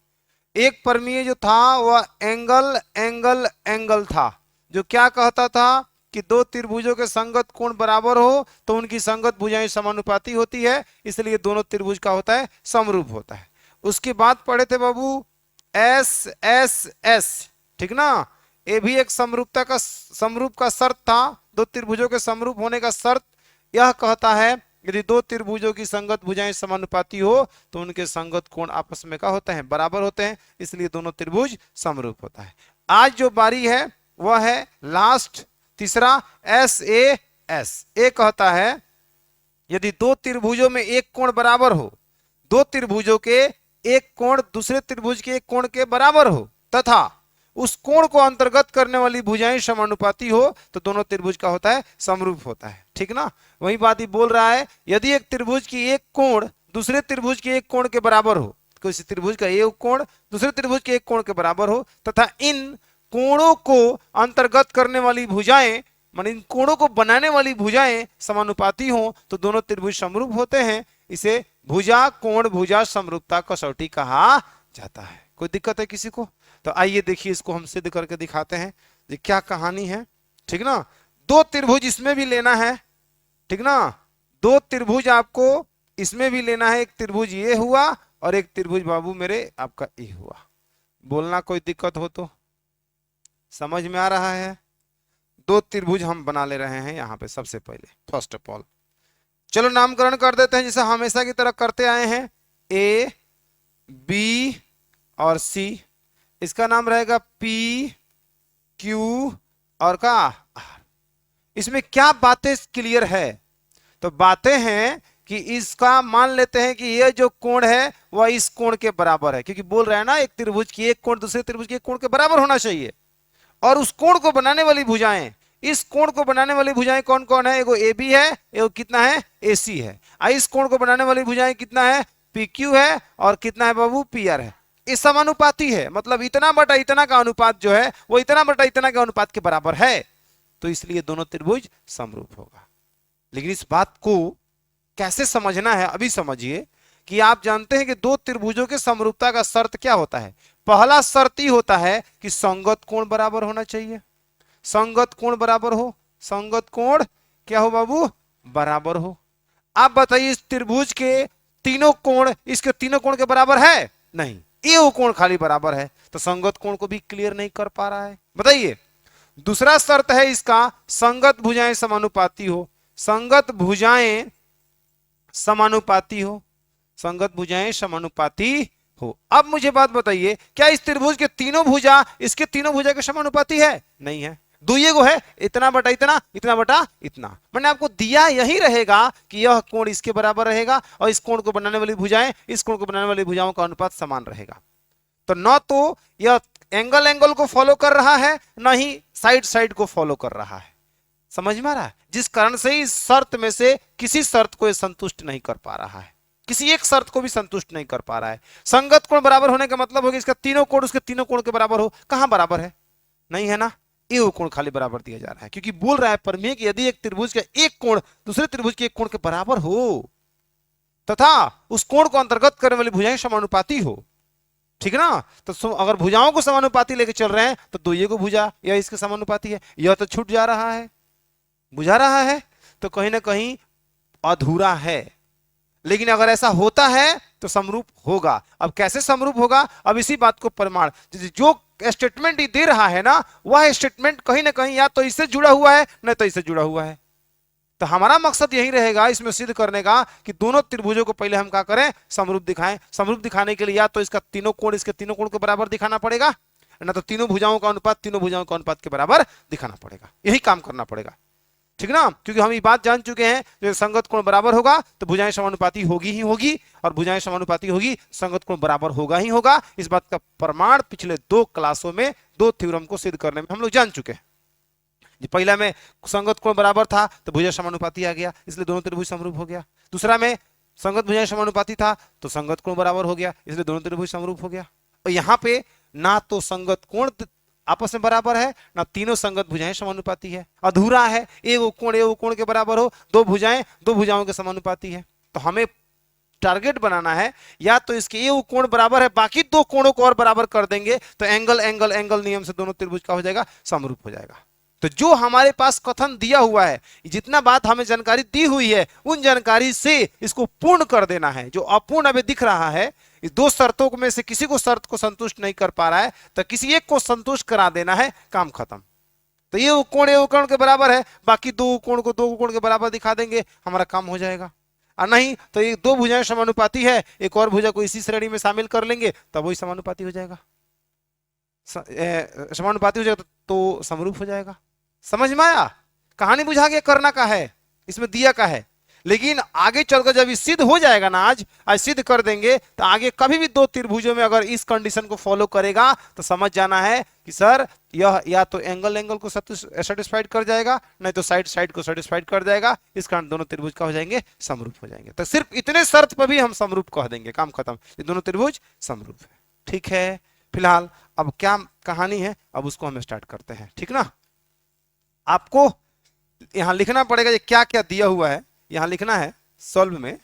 एक परमीय जो था वह एंगल एंगल एंगल था, जो क्या कहता था कि दो त्रिभुजों के संगत कोण बराबर हो तो उनकी संगत भुजाएं समानुपाती होती है, इसलिए दोनों त्रिभुज का होता है समरूप होता है। उसके बाद पढ़े थे बाबू एस एस एस, ठीक ना। ये भी एक समरूपता का समरूप का शर्त था, दो त्रिभुजों के समरूप होने का शर्त यह कहता है यदि दो त्रिभुजों की संगत भुजाएं समानुपाती हो तो उनके संगत कोण आपस में क्या होते हैं? बराबर होते हैं, इसलिए दोनों त्रिभुज समरूप होता है। आज जो बारी है वह है लास्ट तीसरा एस ए एस। ए कहता है यदि दो त्रिभुजों में एक कोण बराबर हो, दो त्रिभुजों के एक कोण दूसरे त्रिभुज के एक कोण के बराबर हो, तथा उस कोण को अंतर्गत करने वाली भुजाएं समानुपाती हो तो दोनों त्रिभुज का होता है समरूप होता है, ठीक ना। वही बात ही बोल रहा है, यदि एक त्रिभुज की एक कोण दूसरे त्रिभुज के एक कोण के बराबर हो, किसी त्रिभुज का एक कोण दूसरे त्रिभुज के एक कोण के बराबर हो, तथा इन कोणों को अंतर्गत करने वाली भुजाएं मान इन कोणों को बनाने वाली भुजाएं समानुपाती हो तो दोनों त्रिभुज समरूप होते हैं। इसे भुजा कोण भुजा समरूपता कसौटी कहा जाता है। कोई दिक्कत है किसी को? तो आइए देखिए, इसको हम सिद्ध करके दिखाते हैं ये क्या कहानी है, ठीक ना। दो त्रिभुज इसमें भी लेना है, ठीक ना। दो त्रिभुज आपको इसमें भी लेना है, एक त्रिभुज ये हुआ और एक त्रिभुज बाबू मेरे आपका ये हुआ। बोलना कोई दिक्कत हो तो? समझ में आ रहा है? दो त्रिभुज हम बना ले रहे हैं यहाँ पे। सबसे पहले फर्स्ट ऑफ ऑल चलो नामकरण कर देते हैं जैसे हमेशा की तरह करते आए हैं, ए बी और सी। इसका नाम रहेगा पी क्यू और का आर। इसमें क्या बातें क्लियर है? तो बातें हैं कि इसका मान लेते हैं कि यह जो कोण है वह इस कोण के बराबर है, क्योंकि बोल रहा है ना एक त्रिभुज की एक कोण दूसरे त्रिभुज के एक कोण के बराबर होना चाहिए। और उस कोण को बनाने वाली भुजाएं, इस कोण को बनाने वाली भुजाएं कौन कौन है? एगो ए बी है, एगो कितना है? ए सी है। इस कोण को बनाने वाली भुजाएं कितना है? पी क्यू है, और कितना है बाबू? पी आर है। ये समानुपाती है, मतलब इतना बटा इतना का अनुपात जो है वो इतना बटा इतना के अनुपात के बराबर है, तो इसलिए दोनों त्रिभुज समरूप होगा। लेकिन इस बात को कैसे समझना है अभी समझिए कि आप जानते हैं कि दो त्रिभुजों के समरूपता का शर्त क्या होता है? पहला शर्त ही होता है कि संगत कोण बराबर होना चाहिए। संगत कोण बराबर हो, संगत कोण क्या हो बाबू? बराबर हो। आप बताइए इस त्रिभुज के तीनों कोण इसके तीनों कोण के बराबर है? नहीं, ये कोण खाली बराबर है, तो संगत कोण को भी क्लियर नहीं कर पा रहा है। बताइए दूसरा शर्त है इसका, संगत भुजाएं समानुपाती हो। संगत भुजाएं समानुपाती हो, संगत भुजाएं समानुपाती हो। अब मुझे बात बताइए, क्या इस त्रिभुज के तीनों भुजा इसके तीनों भुजा के समानुपाती है? नहीं है, दुइये को है, इतना बटा इतना, इतना बटा इतना। मैंने आपको दिया यही रहेगा कि यह कोण इसके बराबर रहेगा और इस कोण को बनाने वाली भुजाएं इस कोण को बनाने वाली भुजाओं का अनुपात समान रहेगा। तो न तो यह एंगल एंगल को फॉलो कर रहा है, न ही साइड साइड को फॉलो कर रहा है। समझ में आ रहा है? जिस कारण से इस शर्त में से किसी शर्त को संतुष्ट नहीं कर पा रहा है, किसी एक शर्त को भी संतुष्ट नहीं कर पा रहा है। संगत कोण बराबर होने का मतलब होगा इसका तीनों कोण उसके तीनों कोण के बराबर हो। कहां बराबर है? नहीं है ना। ए वो कोण खाली बराबर दिया जा रहा है, क्योंकि बोल रहा है प्रमेय कि यदि एक त्रिभुज का एक कोण दूसरे त्रिभुज के एक कोण के बराबर हो तथा उस कोण को अंतर्गत करने वाली भुजाएं समानुपाती हो, ठीक है ना, तो अगर भुजाओं को समानुपाती लेके चल रहे हैं तो दो ये को भुजा या इसके समानुपाती है, यह तो छूट जा रहा है, बुझा रहा है, तो कहीं ना कहीं अधूरा है। लेकिन अगर ऐसा होता है तो समरूप होगा। अब कैसे समरूप होगा, अब इसी बात को प्रमाण, जो स्टेटमेंट दे रहा है ना, वह स्टेटमेंट कहीं ना कहीं या तो इससे जुड़ा हुआ है नहीं तो इससे जुड़ा हुआ है। तो हमारा मकसद यही रहेगा इसमें सिद्ध करने का कि दोनों त्रिभुजों को पहले हम क्या करें, समरूप दिखाएं। समरूप दिखाने के लिए या तो इसका तीनों कोण इसके तीनों कोण के बराबर दिखाना पड़ेगा, ना तो तीनों भुजाओं का अनुपात तीनों भुजाओं का अनुपात के बराबर दिखाना पड़ेगा, यही काम करना पड़ेगा, ठीक ना। क्योंकि हम ये बात जान चुके हैं जो संगत कोण बराबर होगा तो भुजाएं समानुपाती होगी ही होगी, और भुजाएं समानुपाती होगी संगत कोण बराबर होगा ही होगा। इस बात का प्रमाण पिछले 2 क्लासों में 2 थ्योरम को सिद्ध करने में हम लोग जान चुके हैं। पहला में संगत कोण बराबर था तो भुजा समानुपाती आ गया, इसलिए दोनों त्रिभुज समरूप हो गया। दूसरा में संगत भुजाएं समानुपाती था तो संगत कोण बराबर हो गया, इसलिए दोनों त्रिभुज समरूप हो गया। और यहाँ पे ना तो संगत कोण आपस में बराबर है ना तीनों संगत भुजाएं समानुपाती है, अधूरा है। एक कोण के बराबर हो, दो भुजाओं के समानुपाती है। तो हमें टारगेट बनाना है या तो इसके ये कोण बराबर है, बाकी 2 कोणों को और बराबर कर देंगे तो एंगल एंगल एंगल नियम से दोनों त्रिभुज का हो जाएगा, समरूप हो जाएगा। तो जो हमारे पास कथन दिया हुआ है, जितना बात हमें जानकारी दी हुई है, उन जानकारी से इसको पूर्ण कर देना है। जो अपूर्ण अभी दिख रहा है, इस 2 शर्तों में से किसी को शर्त को संतुष्ट नहीं कर पा रहा है तो किसी एक को संतुष्ट करा देना है, काम खत्म। तो ये कोण के बराबर है, बाकी 2 कोण को 2 कोण के बराबर दिखा देंगे, हमारा काम हो जाएगा। और नहीं तो ये 2 भुजाएं समानुपाती है, एक और भुजा को इसी श्रेणी में शामिल कर लेंगे तब वही समानुपाती हो जाएगा, समानुपाती हो जाएगा तो समरूप हो जाएगा। समझ में आया, कहानी बुझा गया, करना का है, इसमें दिया का है। लेकिन आगे चलकर जब ये सिद्ध हो जाएगा ना, आज सिद्ध कर देंगे तो आगे कभी भी 2 त्रिभुजों में अगर इस कंडीशन को फॉलो करेगा तो समझ जाना है कि सर यह या तो एंगल एंगल को सेटिस्फाइड कर जाएगा नहीं तो साइड साइड को सेटिस्फाइड कर जाएगा, इस कारण दोनों त्रिभुज का हो जाएंगे, समरूप हो जाएंगे। तो सिर्फ इतने शर्त पर भी हम समरूप कह देंगे, काम खत्म, ये दोनों त्रिभुज समरूप है। ठीक है, फिलहाल अब क्या कहानी है अब उसको हम स्टार्ट करते हैं, ठीक ना। आपको यहां लिखना पड़ेगा ये क्या क्या दिया हुआ है, यहां लिखना है सॉल्व में,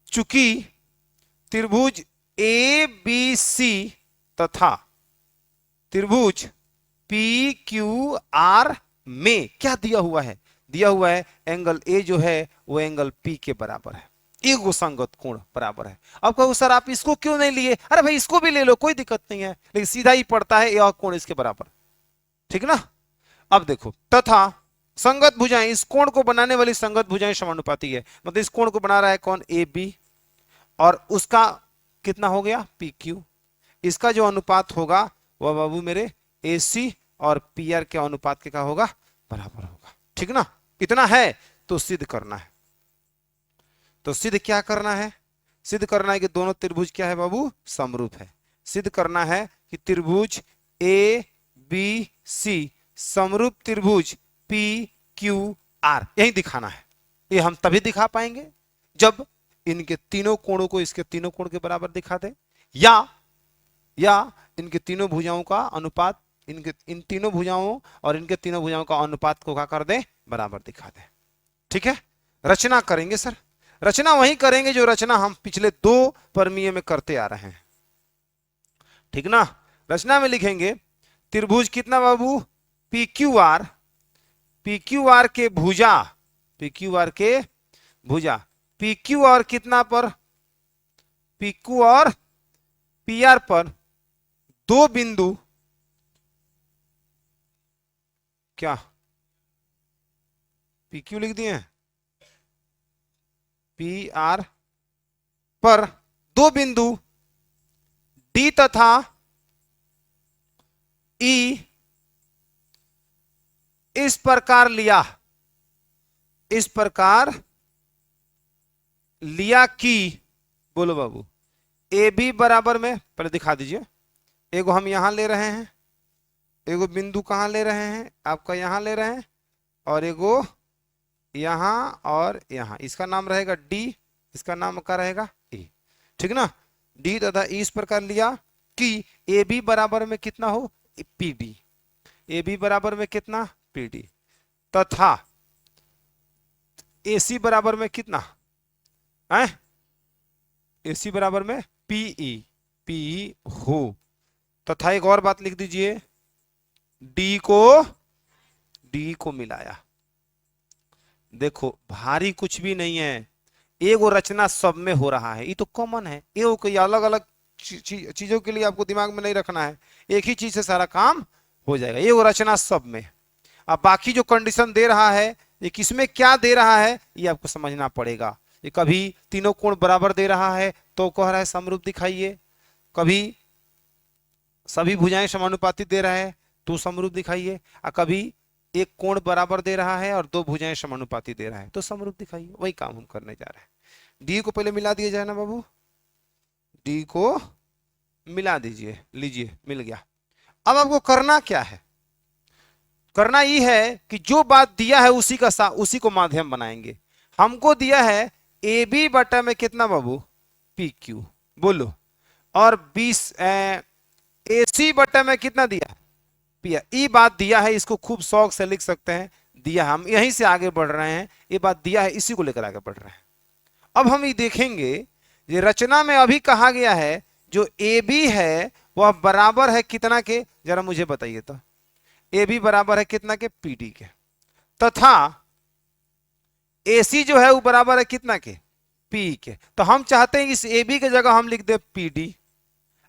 चूंकि त्रिभुज ए बी सी तथा त्रिभुज पी क्यू आर में क्या दिया हुआ है, दिया हुआ है एंगल ए जो है वो एंगल पी के बराबर है, एक संगत कोण बराबर है। अब कहो सर आप इसको क्यों नहीं लिए, अरे भाई इसको भी ले लो कोई दिक्कत नहीं है, लेकिन सीधा ही पड़ता है यह कोण इसके बराबर, ठीक ना। अब देखो, तथा संगत भुजाएं, इस कोण को बनाने वाली संगत भुजाएं समानुपाती है, मतलब इस कोण को बना रहा है कौन, ए बी, और उसका कितना हो गया पी क्यू, इसका जो अनुपात होगा वह बाबू मेरे ए सी और पी आर के अनुपात के क्या होगा, बराबर होगा, ठीक ना। इतना है तो सिद्ध करना है, तो सिद्ध क्या करना है, सिद्ध करना है कि दोनों त्रिभुज क्या है बाबू, समरूप है। सिद्ध करना है कि त्रिभुज ए बी सी समरूप त्रिभुज पी क्यू आर, यही दिखाना है। ये हम तभी दिखा पाएंगे जब इनके तीनों कोणों को इसके तीनों कोण के बराबर दिखा दे, या इनके तीनों भुजाओं का अनुपात, इन तीनों भुजाओं और इनके तीनों भुजाओं का अनुपात को क्या कर दे, बराबर दिखा दे। ठीक है, रचना करेंगे सर, रचना वही करेंगे जो रचना हम पिछले 2 परमीय में करते आ रहे हैं, ठीक ना। रचना में लिखेंगे त्रिभुज कितना बाबू, P Q R, P Q R के भुजा, पी क्यू आर के भुजा, पी क्यू आर कितना पर, पी क्यू और पी आर पर 2 बिंदु, क्या पी क्यू लिख दिए, पी आर पर 2 बिंदु डी तथा ई इस प्रकार लिया, इस प्रकार लिया कि, बोलो बाबू, ए बी बराबर में, पहले दिखा दीजिए, एगो हम यहां ले रहे हैं, एगो बिंदु कहां ले रहे हैं, आपका यहां ले रहे हैं, और एगो यहां और यहां, इसका नाम रहेगा डी, इसका नाम का रहेगा ए, ठीक ना। डी तथा ई इस प्रकार लिया कि ए बी बराबर में कितना हो, पी डी, ए बी बराबर में कितना पी डी, तथा ए सी बराबर में कितना है, ए सी बराबर में पीई, पी हो, तथा एक और बात लिख दीजिए, डी को मिलाया। देखो भारी कुछ भी नहीं है, एगो रचना सब में हो रहा है, ये तो कॉमन है, एगो कोई अलग अलग चीजों के लिए आपको दिमाग में नहीं रखना है, एक ही चीज से सारा काम हो जाएगा, एगो रचना सब में। अब बाकी जो कंडीशन दे रहा है ये किसमें क्या दे रहा है ये आपको समझना पड़ेगा। ये कभी तीनों कोण बराबर दे रहा है तो कह रहा है समरूप दिखाइए, कभी सभी भुजाएं समानुपाती दे रहा है तो समरूप दिखाइए, और कभी एक कोण बराबर दे रहा है और दो भुजाएं समानुपाती दे रहा है तो समरूप दिखाइए। वही काम हम करने जा रहे हैं। डी को पहले मिला दिया जाए ना बाबू, डी को मिला दीजिए, लीजिए मिल गया। अब आपको करना क्या है, करना ये है कि जो बात दिया है उसी को माध्यम बनाएंगे। हमको दिया है ए बी बटा में कितना बाबू पी क्यू, बोलो, और 20 ए सी बटा में कितना दिया पी, ये बात दिया है, इसको खूब शौक से लिख सकते हैं, दिया हम यहीं से आगे बढ़ रहे हैं, ये बात दिया है इसी को लेकर आगे बढ़ रहे हैं। अब हम ये देखेंगे ये रचना में अभी कहा गया है जो ए बी है वह बराबर है कितना के, जरा मुझे बताइए तो, ए बी बराबर है कितना के पी डी के, तथा ए सी जो है वो बराबर है कितना के पी के। तो हम चाहते हैं इस ए बी की जगह हम लिख दे पी डी,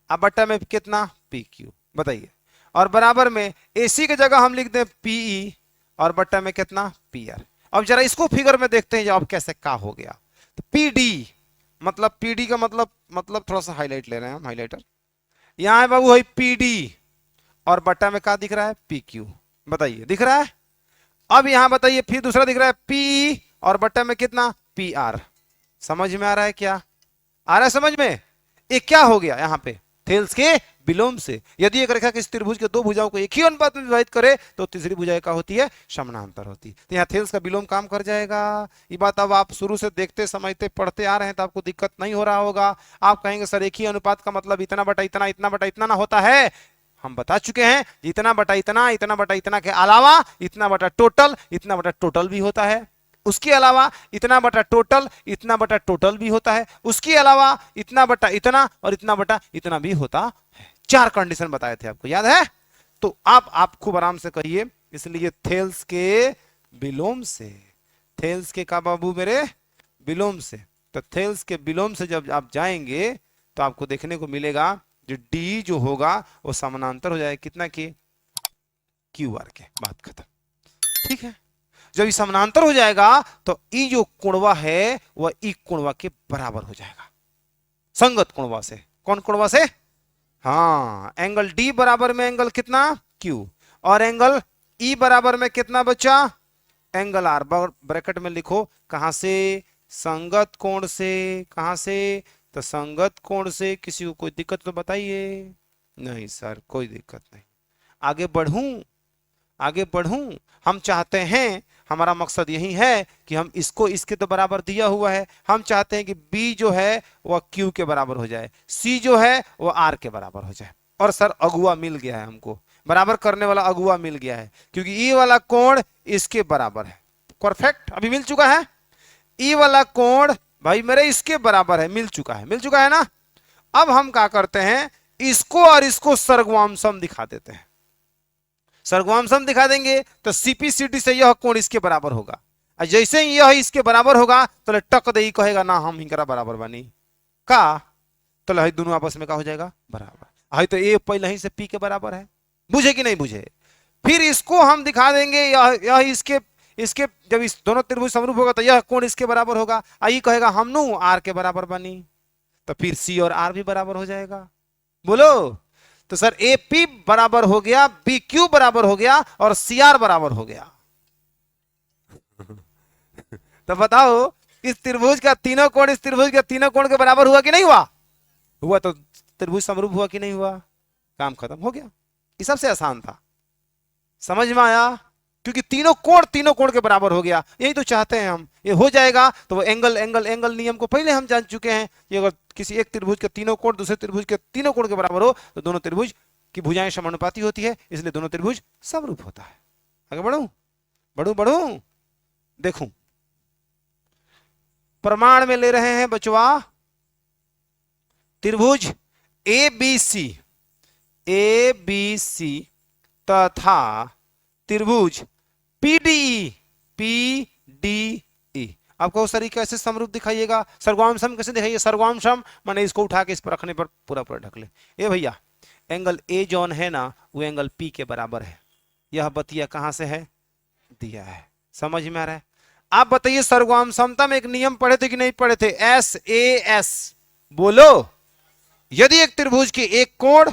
अब बट्टा में कितना पी क्यू, बताइए, और बराबर में ए सी की जगह हम लिख दे पीई और बट्टा में कितना पी आर। अब जरा इसको फिगर में देखते हैं अब कैसे क्या हो गया। तो पी डी मतलब, पी डी का मतलब थोड़ा सा हाईलाइट ले रहे हैं हम, हाईलाइटर यहां है बाबू, है पी डी और बट्टा में क्या दिख रहा है पी क्यू, बताइए दिख रहा है। अब यहां बताइए फिर दूसरा दिख रहा है पी और बट्टा में कितना पी आर, समझ में आ रहा है क्या, आ रहा है समझ में। ये क्या हो गया यहाँ पे थेल्स के विलोम से, यदि एक रेखा किसी त्रिभुज के दो भुजाओं को एक ही अनुपात में विभाजित करे तो तीसरी भुजा क्या होती है समानांतर होती है। तो यहाँ थेल्स का विलोम काम कर जाएगा। ये बात अब आप शुरू से देखते समझते पढ़ते आ रहे हैं तो आपको दिक्कत नहीं हो रहा होगा। आप कहेंगे सर एक ही अनुपात का मतलब इतना बटा इतना, इतना बटा इतना ना होता है, हम बता चुके हैं इतना बटा इतना, इतना बटा इतना के अलावा इतना बटा टोटल, इतना बटा टोटल भी होता है, उसके अलावा इतना बटा टोटल, इतना बटा टोटल भी होता है, उसके अलावा इतना बटा इतना और इतना बटा इतना भी होता है। चार कंडीशन बताए थे आपको याद है। तो आप खूब आराम से कहिए, इसलिए थेल्स के विलोम से, थेल्स के का बाबू मेरे विलोम से, तो थेल्स के विलोम से जब आप जाएंगे तो आपको देखने को मिलेगा जो डी जो होगा वो समानांतर हो जाएगा कितना के क्यू आर के, बात खत्म, ठीक है। जब ये समानांतर हो जाएगा तो ई जो कोणवा है वह ई कोणवा के बराबर हो जाएगा, संगत कोणवा से। कौन कोणवा से, हाँ, एंगल डी बराबर में एंगल कितना क्यू, और एंगल ई बराबर में कितना बचा एंगल आर, ब्रैकेट में लिखो कहां से, संगत कोण से, कहां से, तो संगत कोण से। किसी को कोई दिक्कत तो बताइए, नहीं सर कोई दिक्कत नहीं, आगे बढ़ूं, आगे बढ़ूं, हम चाहते हैं, हमारा मकसद यही है कि हम इसको इसके तो बराबर दिया हुआ है, हम चाहते हैं कि B जो है वह Q के बराबर हो जाए, C जो है वह R के बराबर हो जाए। और सर अगुआ मिल गया है, हमको बराबर करने वाला अगुआ मिल गया है, क्योंकि E वाला कोण इसके बराबर है, परफेक्ट अभी मिल चुका है। E वाला कोण भाई मेरे इसके बराबर है, मिल चुका है, मिल चुका है ना। अब हम क्या करते हैं, इसको और इसको सर्ववामसम दिखा देते हैं। सर्ववामसम दिखा देंगे तो सीपीसीडी से यह कोण इसके बराबर होगा, और जैसे ही यह इसके बराबर होगा तो टक दे कहेगा ना हम हिंकरा बराबर बनी का, तो दोनों आपस में क्या हो जाएगा बराबर। है तो ए पहले ही से पी के बराबर है, बुझे कि नहीं बुझे। फिर इसको हम दिखा देंगे यह इसके जब इस दोनों त्रिभुज समरूप होगा तो यह कोण इसके बराबर होगा, आई कहेगा हम नु आर के बराबर बनी, तो फिर सी और आर भी बराबर हो जाएगा। बोलो तो सर ए पी बराबर हो गया, बी क्यू बराबर हो गया और सी आर बराबर हो गया। तो बताओ इस त्रिभुज का तीनों कोण इस त्रिभुज के तीनों कोण के बराबर हुआ कि नहीं हुआ, हुआ तो त्रिभुज समरूप हुआ कि नहीं हुआ, काम खत्म हो गया। ये सबसे आसान था, समझ में आया, क्योंकि तीनों कोण के बराबर हो गया, यही तो चाहते हैं हम। ये हो जाएगा तो वो एंगल एंगल एंगल नियम को पहले हम जान चुके हैं कि अगर किसी एक त्रिभुज के तीनों कोण दूसरे त्रिभुज के तीनों कोण के बराबर हो तो दोनों त्रिभुज कि भुजाएं समानुपाती होती है, इसलिए दोनों त्रिभुज समरूप होता है। आगे बढ़ूं बढ़ूं बढ़ूं, देखूं प्रमाण में ले रहे हैं बचवा त्रिभुज ए बी सी तथा त्रिभुज पीडीई। आपको उस तरीके कैसे समरूप दिखाइएगा, सर्वांशम कैसे दिखाइए, सर्वांशम माने इसको उठा के इस पर रखने पर पूरा पूरा ढक ले। ए भैया एंगल ए जॉन है ना, वो एंगल पी के बराबर है। यह बतिया कहां से है, दिया है, समझ में आ रहा है। आप बताइए सर्वगाम समता में एक नियम पढ़े थे कि नहीं पढ़े थे, एस ए एस, बोलो। यदि एक त्रिभुज के एक कोण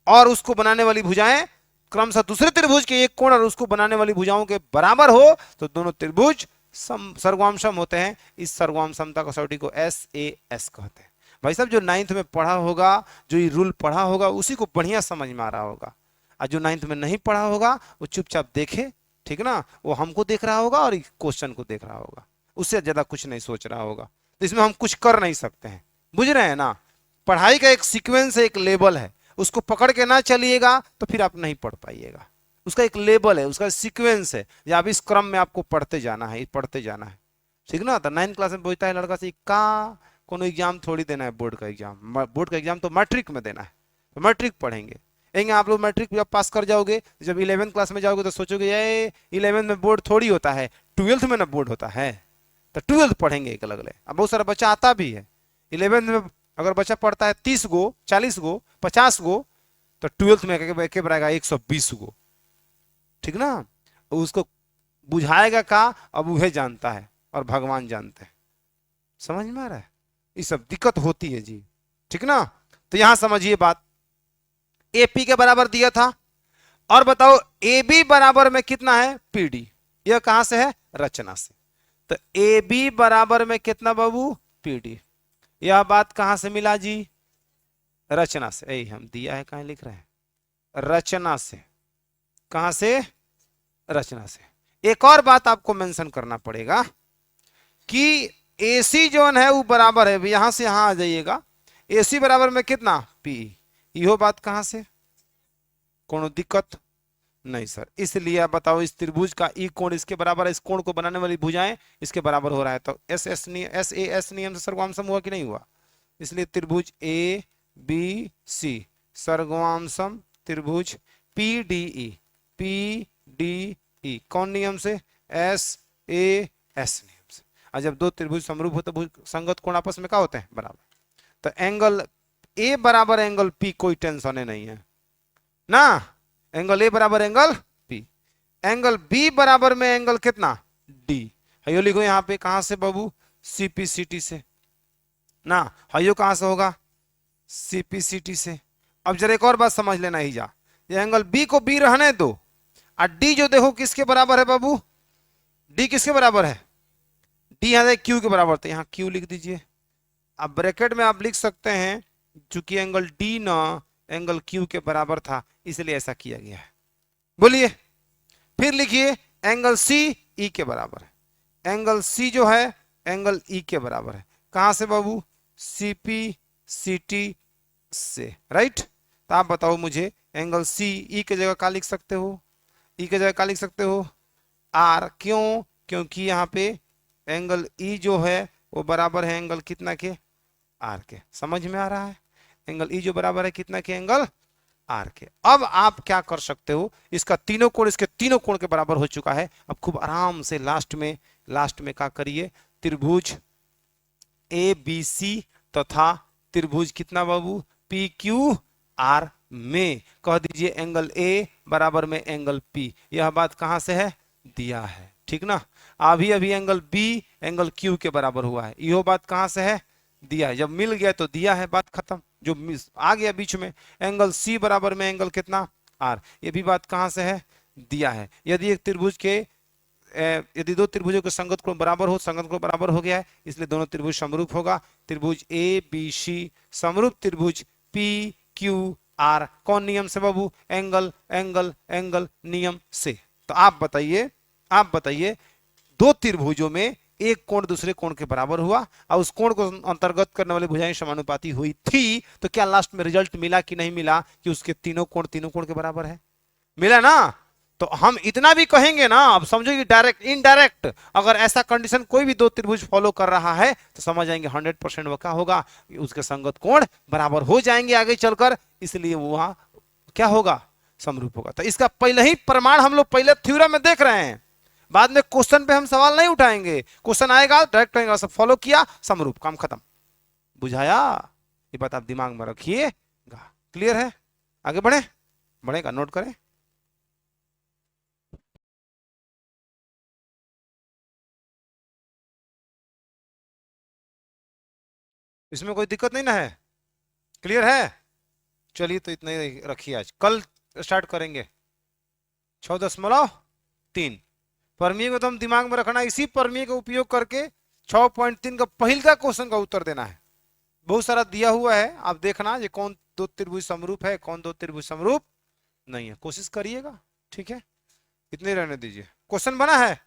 और उसको बनाने वाली भुजाएं क्रमशः दूसरे त्रिभुज के एक कोण और उसको बनाने वाली भुजाओं के बराबर हो तो दोनों त्रिभुज सर्वगामसम होते हैं। इस सर्वगाम समता कसौटी को एस ए एस कहते हैं। भाई साहब जो 9th में पढ़ा होगा, जो ये रूल पढ़ा होगा, उसी को बढ़िया समझ में आ रहा होगा। और जो 9th में नहीं पढ़ा होगा वो चुपचाप देखे, ठीक ना, वो हमको देख रहा होगा और क्वेश्चन को देख रहा होगा, उससे ज्यादा कुछ नहीं सोच रहा होगा। तो इसमें हम कुछ कर नहीं सकते हैं, बुझ रहे हैं ना। पढ़ाई का एक सीक्वेंस है, एक लेवल है, उसको पकड़ के ना चलिएगा तो फिर आप नहीं पढ़ पाइएगा। उसका एक लेवल है, उसका सीक्वेंस है, या अब इस क्रम में आपको पढ़ते जाना है, पढ़ते जाना है, ठीक ना। तो 9th क्लास में पूछता है लड़का से का कोनो एग्जाम थोड़ी देना है, बोर्ड का एग्जाम, बोर्ड का एग्जाम तो मैट्रिक में देना है, तो मैट्रिक पढ़ेंगे। आप लोग मैट्रिक जब पास कर जाओगे, जब 11th क्लास में जाओगे तो सोचोगे ये 11th में बोर्ड थोड़ी होता है, 12th में ना बोर्ड होता है, तो 12th पढ़ेंगे एक अलग। अब बहुत सारा बच्चा आता भी है 11th में, अगर बच्चा पढ़ता है 30 गो 40 गो 50 गो, तो 12th में के बराएगा 120 गो, ठीक ना। उसको बुझाएगा का, अब वह जानता है और भगवान जानते हैं, समझ में आ रहा है। ये सब दिक्कत होती है जी, ठीक ना। तो यहां समझिए बात, एपी के बराबर दिया था, और बताओ ए बी बराबर में कितना है, पीडी। यह कहां से है, रचना से। तो ए बी बराबर में कितना बाबू, पीडी। यह बात कहां से मिला जी, रचना से। यही हम दिया है, कहां लिख रहे हैं, रचना से। कहां से, रचना से। एक और बात आपको मेंशन करना पड़ेगा कि एसी जोन है वो बराबर है, यहां से यहां आ जाइएगा, एसी बराबर में कितना, पी। यो बात कहां से, कोनो दिक्कत नहीं सर। इसलिए आप बताओ इस त्रिभुज का ई कोण इसके बराबर है, इस कोण को बनाने वाली भुजाएं इसके बराबर हो रहा है, तो एस ए एस नियम से सर्वगामसम हुआ कि नहीं हुआ। इसलिए त्रिभुज ए बी सी सर्वगामसम त्रिभुज पीडीई कौन नियम से, एस ए एस नियम से। और जब दो त्रिभुज समरूप होते हैं, संगत कोण आपस में क्या होते हैं, बराबर। तो एंगल ए बराबर एंगल पी, कोई टेंशन नहीं है ना। एंगल ए बराबर एंगल पी, एंगल बी बराबर में एंगल कितना, डी। हयो लिखो यहां पे, कहां से बाबू, सीपीसीटी से ना। हयो कहां से होगा, सीपीसीटी से। अब जरा एक और बात समझ लेना ही जा, ये एंगल बी को बी रहने दो, और डी जो देखो किसके बराबर है बाबू, डी किसके बराबर है, डी यहां क्यू के बराबर, तो यहां क्यू लिख दीजिए। अब ब्रैकेट में आप लिख सकते हैं, चूंकि एंगल डी ना एंगल क्यू के बराबर था, इसलिए ऐसा किया गया है। बोलिए, फिर लिखिए एंगल सी ई के बराबर है, एंगल सी जो है एंगल ई के बराबर है। कहां से बाबू, सीपी सीटी से, राइट। तो आप बताओ मुझे एंगल सी ई के जगह क्या लिख सकते हो, ई के जगह क्या लिख सकते हो, आर। क्यों, क्योंकि यहां पे एंगल ई जो है वो बराबर है एंगल कितना के, आर के। समझ में आ रहा है, एंगल ई जो बराबर है कितना के, एंगल आर के। अब आप क्या कर सकते हो, इसका तीनों कोण इसके तीनों कोण के बराबर हो चुका है। अब खूब आराम से लास्ट में क्या करिए, त्रिभुज ए बी सी तथा त्रिभुज कितना बाबू, पी क्यू आर में कह दीजिए एंगल ए बराबर में एंगल पी। यह बात कहां से है, दिया है, ठीक ना। अभी अभी एंगल बी एंगल क्यू के बराबर हुआ है, यह बात कहां से है, दिया है। जब मिल गया तो दिया है, बात खत्म। जो आ गया बीच में, एंगल सी बराबर में एंगल कितना, आर, ये भी बात कहां से है, दिया है। यदि एक त्रिभुज के यदि दो त्रिभुजों के संगत कोण बराबर हो, संगत कोण बराबर हो गया है, इसलिए दोनों त्रिभुज समरूप होगा। त्रिभुज ए बी सी समरूप त्रिभुज पी क्यू आर, कौन नियम से बाबू, एंगल एंगल एंगल नियम से। तो आप बताइए दो त्रिभुजों में एक कोण दूसरे कोण के बराबर हुआ और उस कोण को अंतर्गत करने वाली भुजाएं समानुपाती हुई थी, तो क्या लास्ट में रिजल्ट मिला कि नहीं मिला कि उसके तीनों कोण के बराबर है? मिला ना। तो हम इतना भी कहेंगे ना, अब समझो कि डायरेक्ट इनडायरेक्ट अगर ऐसा कंडीशन कोई भी दो त्रिभुज फॉलो कर रहा है तो समझ जाएंगे 100% वो क्या होगा, उसके संगत कोण बराबर हो जाएंगे आगे चलकर, इसलिए वो वहां क्या होगा, समरूप होगा। तो इसका पहले ही प्रमाण हम लोग पहले थ्योरम में देख रहे हैं, बाद में क्वेश्चन पे हम सवाल नहीं उठाएंगे, क्वेश्चन आएगा डायरेक्ट कहेंगे सब फॉलो किया, समरूप, काम खत्म। बुझाया? ये बात आप दिमाग में रखिएगा। क्लियर है? आगे बढ़े, बढ़ेगा, नोट करें। इसमें कोई दिक्कत नहीं ना है? क्लियर है? चलिए तो इतना ही रखिए, आज कल स्टार्ट करेंगे 6.3 परमीय को तो हम दिमाग में रखना, इसी परमीय का उपयोग करके 6.3 का पहले का क्वेश्चन का उत्तर देना है। बहुत सारा दिया हुआ है, आप देखना ये कौन दो त्रिभुज समरूप है, कौन दो त्रिभुज समरूप नहीं है, कोशिश करिएगा। ठीक है, इतने रहने दीजिए। क्वेश्चन बना है?